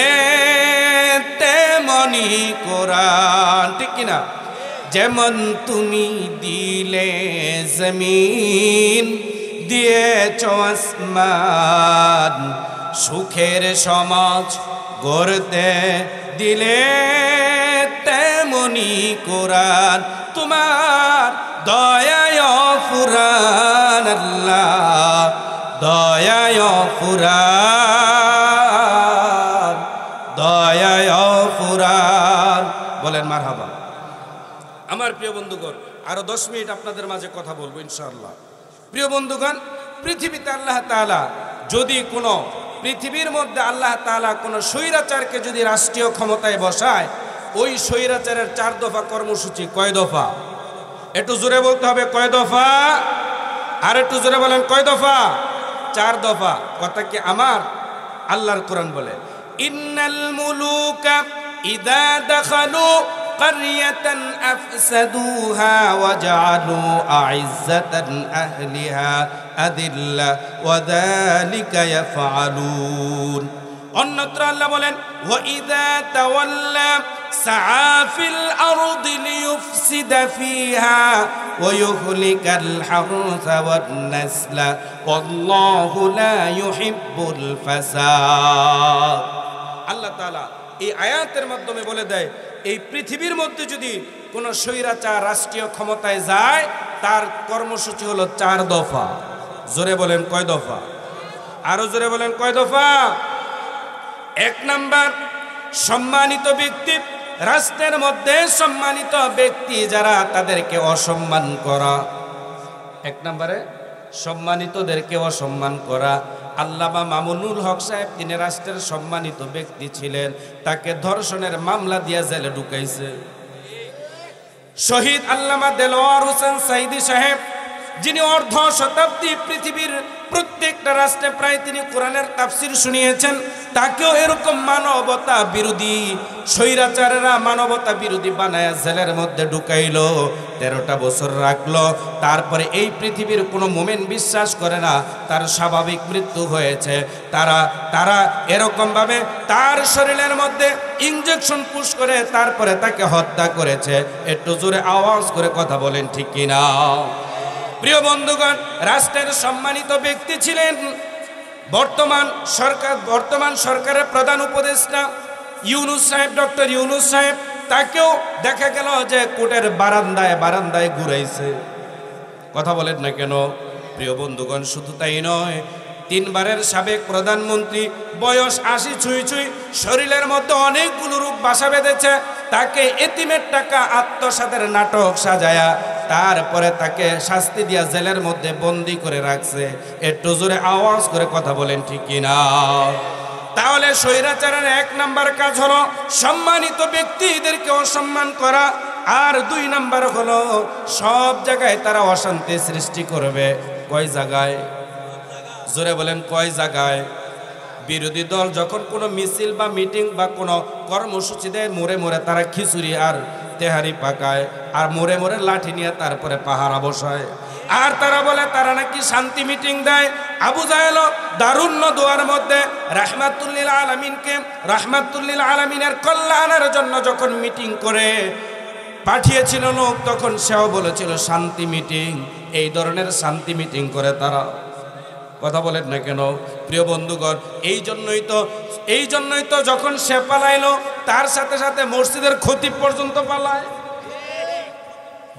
তেমনি কোরআন, ঠিক কিনা? যেমন তুমি দিলে জমিন, দিয়েছ আসমান, সুখের সমাজ গড়তে দিলে তেমনি কোরআন। তোমার দয়ায় ফুরান আল্লাহ, দয়ায় ফুরান, দয়ায় ফুরান। বলেন মারহাবা। আমার প্রিয় বন্ধুগণ, আরো 10 মিনিট আপনাদের মাঝে কথা বলবো ইনশাআল্লাহ। প্রিয় বন্ধুগণ, পৃথিবীতে আল্লাহ তাআলা যদি কোনো পৃথিবীর মধ্যে আল্লাহ তাআলা কোনো স্বৈরাচারকে যদি রাষ্ট্রীয় ক্ষমতায় বসায়, ওই স্বৈরাচারের 4 দফা কর্মসূচি। কয় দফা? একটু জোরে বলতে হবে, কয় দফা? আর একটু জোরে বলেন, কয় দফা? 4 দফা। কথা কি আমার? আল্লাহর কোরআন বলে, ইন্নাল মুলুকা ইযা দাখালু ক্বরিয়াতান আফসাদুহা ওয়া জাআলু আ'ইজ্জাতান আহলিহা আদিল্লা ওয়া যালিকা ইয়াফআলুন। অন্যত্র আল্লাহ বলেন, ওয়া ইযা তাওয়াল্লা সাআ ফিল আরদি লিইফসিদা ফিহা ওয়া ইউহলিকাল হারসা ওয়ান নাসলা ওয়াল্লাহু লা ইউহিব্বুল ফাসাদ। আল্লাহ তাআলা এই আয়াতের মাধ্যমে বলে দেয়, এই পৃথিবীর মধ্যে যদি কোনো স্বৈরাচার রাষ্ট্রীয় ক্ষমতায় যায়, তার কর্মসূচি হলো 4 দফা। জোরে বলেন, কয় দফা? আরো জোরে বলেন, কয় দফা? 1 নাম্বার, সম্মানিত ব্যক্তি, রাষ্ট্রের মধ্যে সম্মানিত ব্যক্তি যারা, তাদেরকে অসম্মান করা। 1 নম্বরে সম্মানিতদেরকে অসম্মান করা। আল্লামা মামুনুল হক সাহেব, তিনি রাষ্ট্রের সম্মানিত ব্যক্তি ছিলেন, তাকে ধর্ষণের মামলা দিয়ে জেলে ঢুকাইছে। শহীদ আল্লামা দেলোয়ার হোসেন সাইদি সাহেব, যিনি অর্ধ শতাব্দী পৃথিবীর প্রত্যেকটা রাষ্ট্রে প্রায় তিনি কোরআনের তাফসির শুনিয়েছেন, তাকেও এরকম মানবতা বিরোধী স্বৈরাচারেরা মানবতা বিরোধী বানায় জেলের মধ্যে ঢুকাইলো, 13টা বছর রাখলো। তারপরে এই পৃথিবীর কোনো মোমেন বিশ্বাস করে না তার স্বাভাবিক মৃত্যু হয়েছে। তারা এরকম ভাবে তার শরীরের মধ্যে ইনজেকশন পুশ করে তারপরে তাকে হত্যা করেছে। একটু জোরে আওয়াজ করে কথা বলেন, ঠিক কিনা? প্রিয় বন্ধুগণ, রাষ্ট্রের সম্মানিত ব্যক্তি ছিলেন বর্তমান সরকারের প্রধান উপদেষ্টা ইউনূস সাহেব, ডক্টর ইউনূস সাহেব। তাকেও দেখা গেল যে কোর্টের বারান্দায় ঘুরাইছে। কথা বলেন না কেন? প্রিয় বন্ধুগণ, শুধু তাই নয়, 3 বারের সাবেক প্রধানমন্ত্রী, বয়স 80 ছুঁই, শরীরের মধ্যে অনেকগুলো রূপ বাসা বেঁধেছে, তাকে এতিমের টাকা আত্মসাতের নাটক সাজায়া তারপরে তাকে শাস্তি দিয়া জেলের মধ্যে বন্দি করে রাখছে। একটু জোরে আওয়াজ করে কথা বলেন, ঠিক কিনা? তাহলে স্বৈরাচারের 1 নাম্বার কাজ হলো সম্মানিত ব্যক্তিদেরকে অসম্মান করা, আর 2 নাম্বার হলো সব জায়গায় তারা অশান্তি সৃষ্টি করবে। কয় জায়গায়? জোরে বলেন, কয় জায়গায়? বিরোধী দল যখন কোনো মিছিল বা মিটিং বা কোনো কর্মসূচি দেয়, মোড়ে তারা খিচুড়ি আর তেহারি পাকায়, আর মোড়ে লাঠি নিয়ে তারপরে পাহারা বসায়। আর তারা বলে তারা নাকি শান্তি মিটিং দেয়। আবু জাহেল দারুণ দোয়ার মধ্যে রাহমাতুল্লিল আলামিনের কল্যাণের জন্য যখন মিটিং করে পাঠিয়েছিল লোক, তখন সেও বলেছিল শান্তি মিটিং। এই ধরনের শান্তি মিটিং করে তারা। কথা বলেন না কেন? প্রিয় বন্ধুগণ, এই জন্যই তো যখন সে পালাইলো, তার সাথে সাথে মসজিদের খতিব পর্যন্ত পালায়,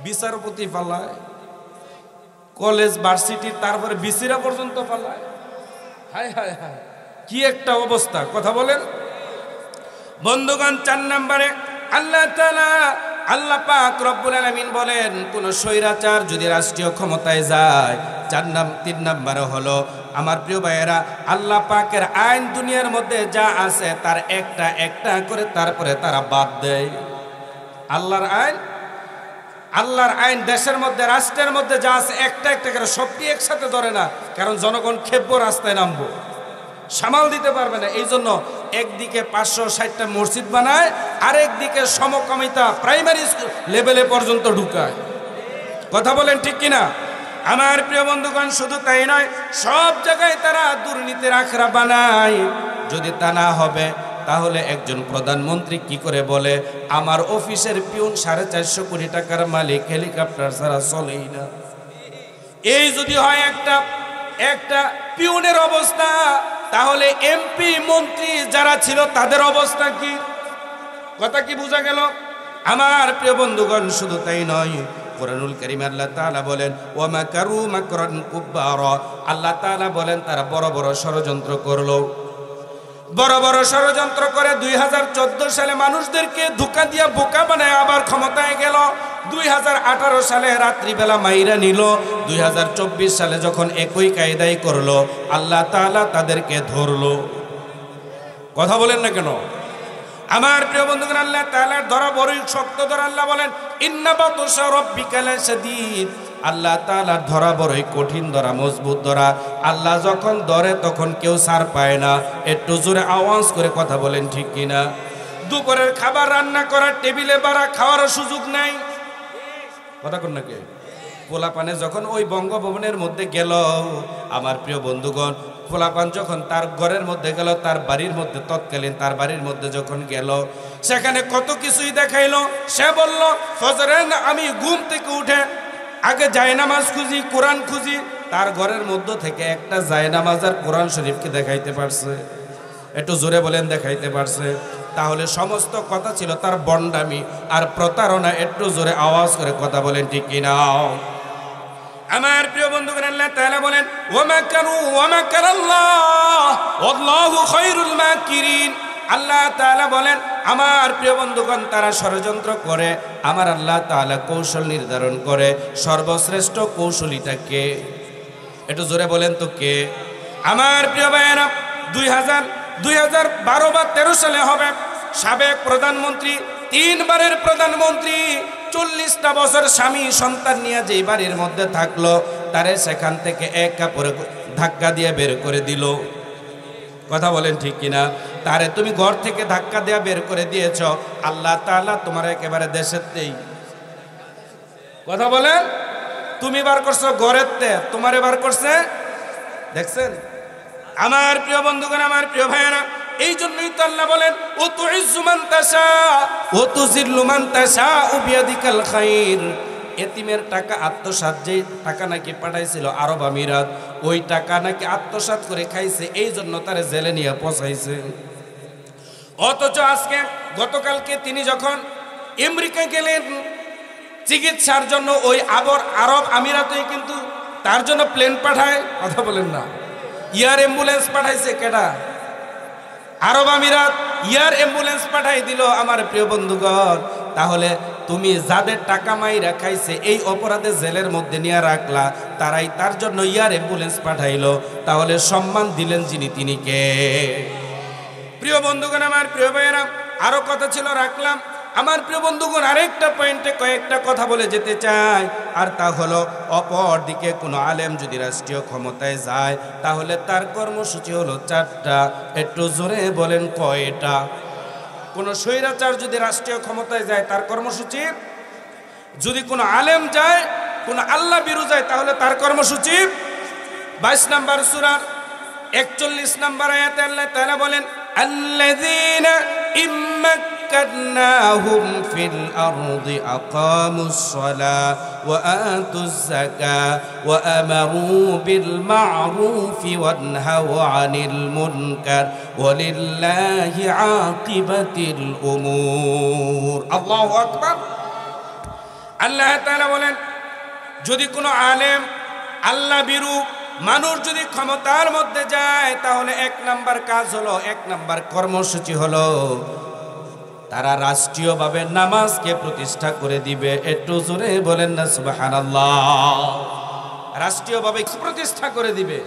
বিচারপতি পালায়, কলেজ ভার্সিটি, তারপরে বিসিরা পর্যন্ত পালায়। হায় হায় হায়, কি একটা অবস্থা! কথা বলেন বন্ধুগণ। 4 নম্বরে আল্লাহ পাক রব্বুল আলামিন বলেন, কোন স্বৈরাচার যদি রাষ্ট্রীয় ক্ষমতায় যায়, 3 নম্বরে হলো, আমার প্রিয় ভাইয়েরা, আল্লাহ পাকের আইন দুনিয়ার মধ্যে যা আছে তার একটা করে তারপরে তারা বাদ দেয়। আল্লাহর আইন আল্লাহর আইন দেশের মধ্যে রাষ্ট্রের মধ্যে যা আছে একটা একটা করে সবটি একসাথে ধরে না, কারণ জনগণ খেপবো, রাস্তায় নামবো, সামাল দিতে পারবে না। এই জন্য একদিকে 560টা মসজিদ বানায়, আরেকদিকে সমকামিতা প্রাইমারি লেভেলে পর্যন্ত ঢুকায়। কথা বলেন ঠিক কিনা? আমার প্রিয় বন্ধুগণ, শুধু তাই নয়, সব জায়গায় তারা দুর্নীতির আখড়া বানায়। যদি তা না হবে তাহলে একজন প্রধানমন্ত্রী কি করে বলে আমার অফিসের পিউন 450 কোটি টাকার মালিক, হেলিকপ্টার ছাড়া চলেই না। এই যদি হয় একটা পিউনের অবস্থা, তাহলে এমপি মন্ত্রী যারা ছিল তাদের অবস্থা কি? কথা কি বোঝা গেল? আমার প্রিয় বন্ধুগণ, শুধু তাই নয়, কুরআনুল কারীমে আল্লাহ তাআলা বলেন ওয়া মাকারু মাকরান কুব্বারা। আল্লাহ তাআলা বলেন তারা বড় বড় ষড়যন্ত্র করলো, বড় বড় ষড়যন্ত্র করে 2014 সালে মানুষদেরকে ধোঁকা দিয়া বোকা বানায় আবার ক্ষমতায় গেল। 2018 সালে রাত্রিবেলা মাইরা নিল। 2024 সালে যখন একই কায়দাই করলো, আল্লাহ তাআলা তাদেরকে ধরলো। কথা বলেন না কেন? আমার প্রিয় বন্ধুগণ, আল্লাহ তাআলার ধরা বড়ই শক্ত ধরা। আল্লাহ বলেন ইন্না বাতশা রাব্বিকা লাশাদীদ। আল্লাহ তাআলার ধরা বড়ই কঠিন ধরা, মজবুত ধরা। আল্লাহ যখন ধরে তখন কেউ ছাড় পায় না। একটু জোরে আওয়াজ করে কথা বলেন ঠিক কিনা? দুপুরের খাবার রান্না করার টেবিলে বাড়া খাওয়ার সুযোগ নাই। কথা কোন নাকি? পোলাপানে যখন ওই বঙ্গভবনের মধ্যে গেল, আমার প্রিয় বন্ধুগণ, পোলাপান যখন তার ঘরের মধ্যে গেল, তার বাড়ির মধ্যে, তৎকালীন তার বাড়ির মধ্যে যখন গেল, সেখানে কত কিছুই দেখাইলো। সে বলল ফজরের আমি ঘুম থেকে উঠে আগে জায়নামাজ খুঁজি, কোরআন খুঁজি। তার ঘরের মধ্য থেকে একটা জায়নামাজ আর কোরআন শরীফকে দেখাইতে পারছে? একটু জোরে বলেন, দেখাইতে পারছে? তাহলে সমস্ত কথা ছিল তার বন্ডামি আর প্রতারণা। একটু জোরে আওয়াজ করে কথা বলেন ঠিক কিনা? আমার প্রিয় বন্ধুগণ, আল্লাহ তাআলা বলেন ওয়া মাকারু ওয়া মাকারাল্লাহ ওয়াল্লাহু খায়রুল মাকিরিন। আল্লাহ তাআলা বলেন আমার প্রিয় বন্ধুগণ, তারা ষড়যন্ত্র করে, আমার আল্লাহ তাআলা কৌশল নির্ধারণ করে। সর্বশ্রেষ্ঠ কৌশলীটা কে? একটু জোরে বলেন তো কে? আমার প্রিয় ভাইয়েরা, 2012 বা 13 সালে হবে সাবেক প্রধানমন্ত্রী, 3 বারের প্রধানমন্ত্রী, 40টা বছর স্বামী সন্তান নিয়ে যেই বাড়ির মধ্যে থাকলো, তারে সেখান থেকে এক কাপড়ে ধাক্কা দিয়ে বের করে দিল। কথা বলেন ঠিক কিনা? তারে তুমি ঘর থেকে ধাক্কা দিয়ে বের করে দিয়েছ, আল্লাহ তাআলা তোমার একেবারে দেশের তেই। কথা বলেন, তুমি বার করছো ঘরের তে, তোমারে বার করছে। দেখছেন আমার প্রিয় বন্ধুগণ, আমার প্রিয় ভাইয়েরা, এই জন্যই তো আল্লাহ বলেন ও তুইজ্জু মান তাশা ও তুযিল্লু মান তাশা বিয়াদিকাল খায়র। এতিমের টাকা আত্মসাৎ, যে টাকা নাকি পাঠাইছিল আরব আমিরাত, ওই টাকা নাকি আত্মসাৎ করে খাইছে, এই জন্য তারে জেলে নিয়ে পচাইছে। অথচ আজকে গতকালকে তিনি যখন আমেরিকা গেলেন চিকিৎসার জন্য, ওই আরব আমিরাতেই কিন্তু তার জন্য প্লেন পাঠায়। কথা বলেন না? এয়ার অ্যাম্বুলেন্স পাঠাইছে কেডা? আরব আমিরাত এয়ার অ্যাম্বুলেন্স পাঠাই দিল। আমার প্রিয় বন্ধুগণ, তাহলে তুমি যাদের টাকা মাইরা খাইছে এই অপরাধে জেলের মধ্যে নিয়ে রাখলা, তারাই তার জন্য এয়ার অ্যাম্বুলেন্স পাঠাইলো। তাহলে সম্মান দিলেন যিনি, তিনি কে? প্রিয় বন্ধুগণ, আমার প্রিয় ভাইয়েরা, আরো কথা ছিল রাখলাম। আমার প্রিয় বন্ধুগণ, আরেকটা পয়েন্টে কয়েকটা কথা বলে যেতে চাই, আর তা হলো অপর দিকে কোনো আলেম যদি রাষ্ট্রীয় ক্ষমতায় যায়, তাহলে তার কর্মসূচি হলো 4টা। একটু জোরে বলেন কয়টা? কোনো স্বৈরাচার যদি রাষ্ট্রীয় ক্ষমতায় যায়, তার কর্মসূচি, যদি কোনো আলেম যায়, কোনো আল্লাহ বিরু যায়, তাহলে তার কর্মসূচি 22 নম্বর সূরার 41 নম্বর আয়াতে আল্লাহ তাআলা বলেন আল্লাযীনা ইম্মাক্কানাহুম ফিল আরদি আকামুস সালাহ ওয়া আতুজ যাকাহ ওয়া আমারু বিল মা'রুফি ওয়া নাহাউ আনিল মুনকার ওয়ালিল্লাহি আকিবাতুল উমুর। আল্লাহু আকবার। আল্লাহ তাআলা বলেন যদি কোনো আলেম, আল্লাহ বিরু মানুষ যদি ক্ষমতার মধ্যে যায়, তাহলে 1 নাম্বার কাজ হলো, 1 নাম্বার কর্মসূচি হলো তারা রাষ্ট্রীয়ভাবে নামাজকে প্রতিষ্ঠা করে দিবে। একটু জোরে বলেন না সুবহানাল্লাহ। রাষ্ট্রীয়ভাবে প্রতিষ্ঠা করে দিবে।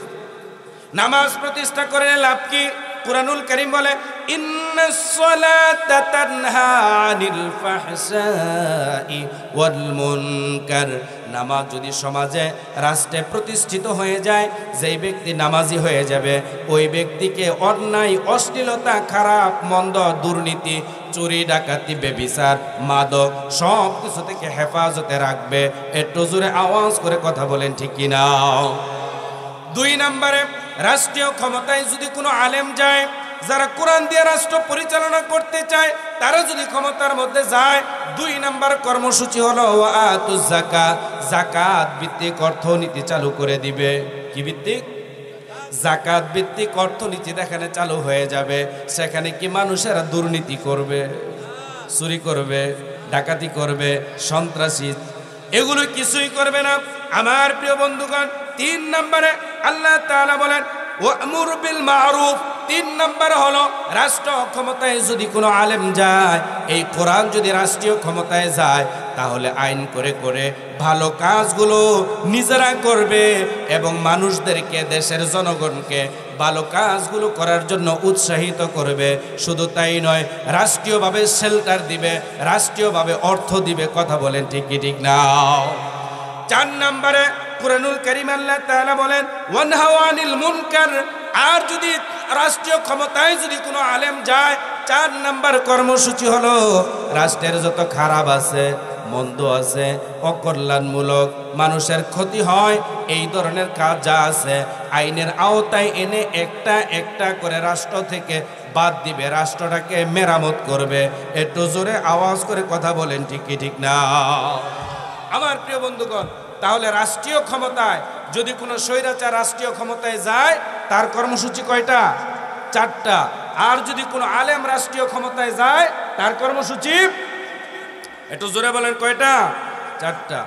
নামাজ প্রতিষ্ঠা করে লাভ কি? কুরআনুল কারীম বলে ইন্নাস সালাতা তানহা আনিল ফাহশাই ওয়াল মুনকার। নামাজ যদি সমাজে রাষ্ট্রে প্রতিষ্ঠিত হয়ে যায়, যেই ব্যক্তি নামাজি হয়ে যাবে ওই ব্যক্তিকে অন্যায়, অশ্লীলতা, খারাপ মন্দ, দুর্নীতি, চুরি, ডাকাতি, ব্যভিচার, মাদক সব কিছু থেকে হেফাজতে রাখবে। একটু জোরে আওয়াজ করে কথা বলেন ঠিক কিনা? 2 নম্বরে, রাষ্ট্রীয় ক্ষমতায় যদি কোনো আলেম যায়, যারা কোরআন দিয়ে রাষ্ট্র পরিচালনা করতে চায়, তারা যদি ক্ষমতার মধ্যে যায়, 2 নম্বর কর্মসূচি হলো ওয়াতুজ যাকাত, যাকাত ভিত্তিক অর্থনীতি চালু করে দিবে। কি ভিত্তিক? যাকাত ভিত্তিক অর্থনীতি যেখানে চালু হয়ে যাবে, সেখানে কি মানুষেরা দুর্নীতি করবে, চুরি করবে, ডাকাতি করবে, সন্ত্রাসী এগুলো কিছুই করবে না। আমার প্রিয় বন্ধুগণ, 3 নম্বরে আল্লাহ তাআলা বলেন ওয়া'মুর বিল মা'রুফ। 3 নম্বর হলো রাষ্ট্র ক্ষমতায় যদি কোনো আলেম যায়, এই কোরআন যদি রাষ্ট্রীয় ক্ষমতায় যায়, তাহলে আইন করে করে ভালো কাজগুলো নিজেরা করবে এবং মানুষদেরকে, দেশের জনগণকে ভালো কাজগুলো করার জন্য উৎসাহিত করবে। শুধু তাই নয়, রাষ্ট্রীয়ভাবে শেল্টার দিবে, রাষ্ট্রীয়ভাবে অর্থ দিবে। কথা বলেন ঠিক কি ঠিক না? 4 নম্বরে কুরআনুল কারীম আল্লাহ তাআলা বলেন ওয়ানহাউ আনিল মুনকার। আর যদি রাষ্ট্রীয় ক্ষমতায় যদি কোনো আলেম যায়, 4 নম্বর কর্মসূচি হলো রাষ্ট্রের যত খারাপ আছে, মন্দ আছে, অকল্যাণমূলক, মানুষের ক্ষতি হয়, এই ধরনের কাজ যা আছে আইনের আওতায় এনে একটা একটা করে রাষ্ট্র থেকে বাদ দিবে, রাষ্ট্রটাকে মেরামত করবে। একটু জোরে আওয়াজ করে কথা বলেন ঠিক কি ঠিক না? আমার প্রিয় বন্ধুগণ, তাহলে রাষ্ট্রীয় ক্ষমতায় যদি কোনো স্বৈরাচার রাষ্ট্রীয় ক্ষমতায় যায়, তার কর্মসূচি কয়টা? 4টা। আর যদি কোনো আলেম রাষ্ট্রীয় ক্ষমতায় যায়, তার কর্মসূচি একটু জোরে বলেন কয়টা? 4টা।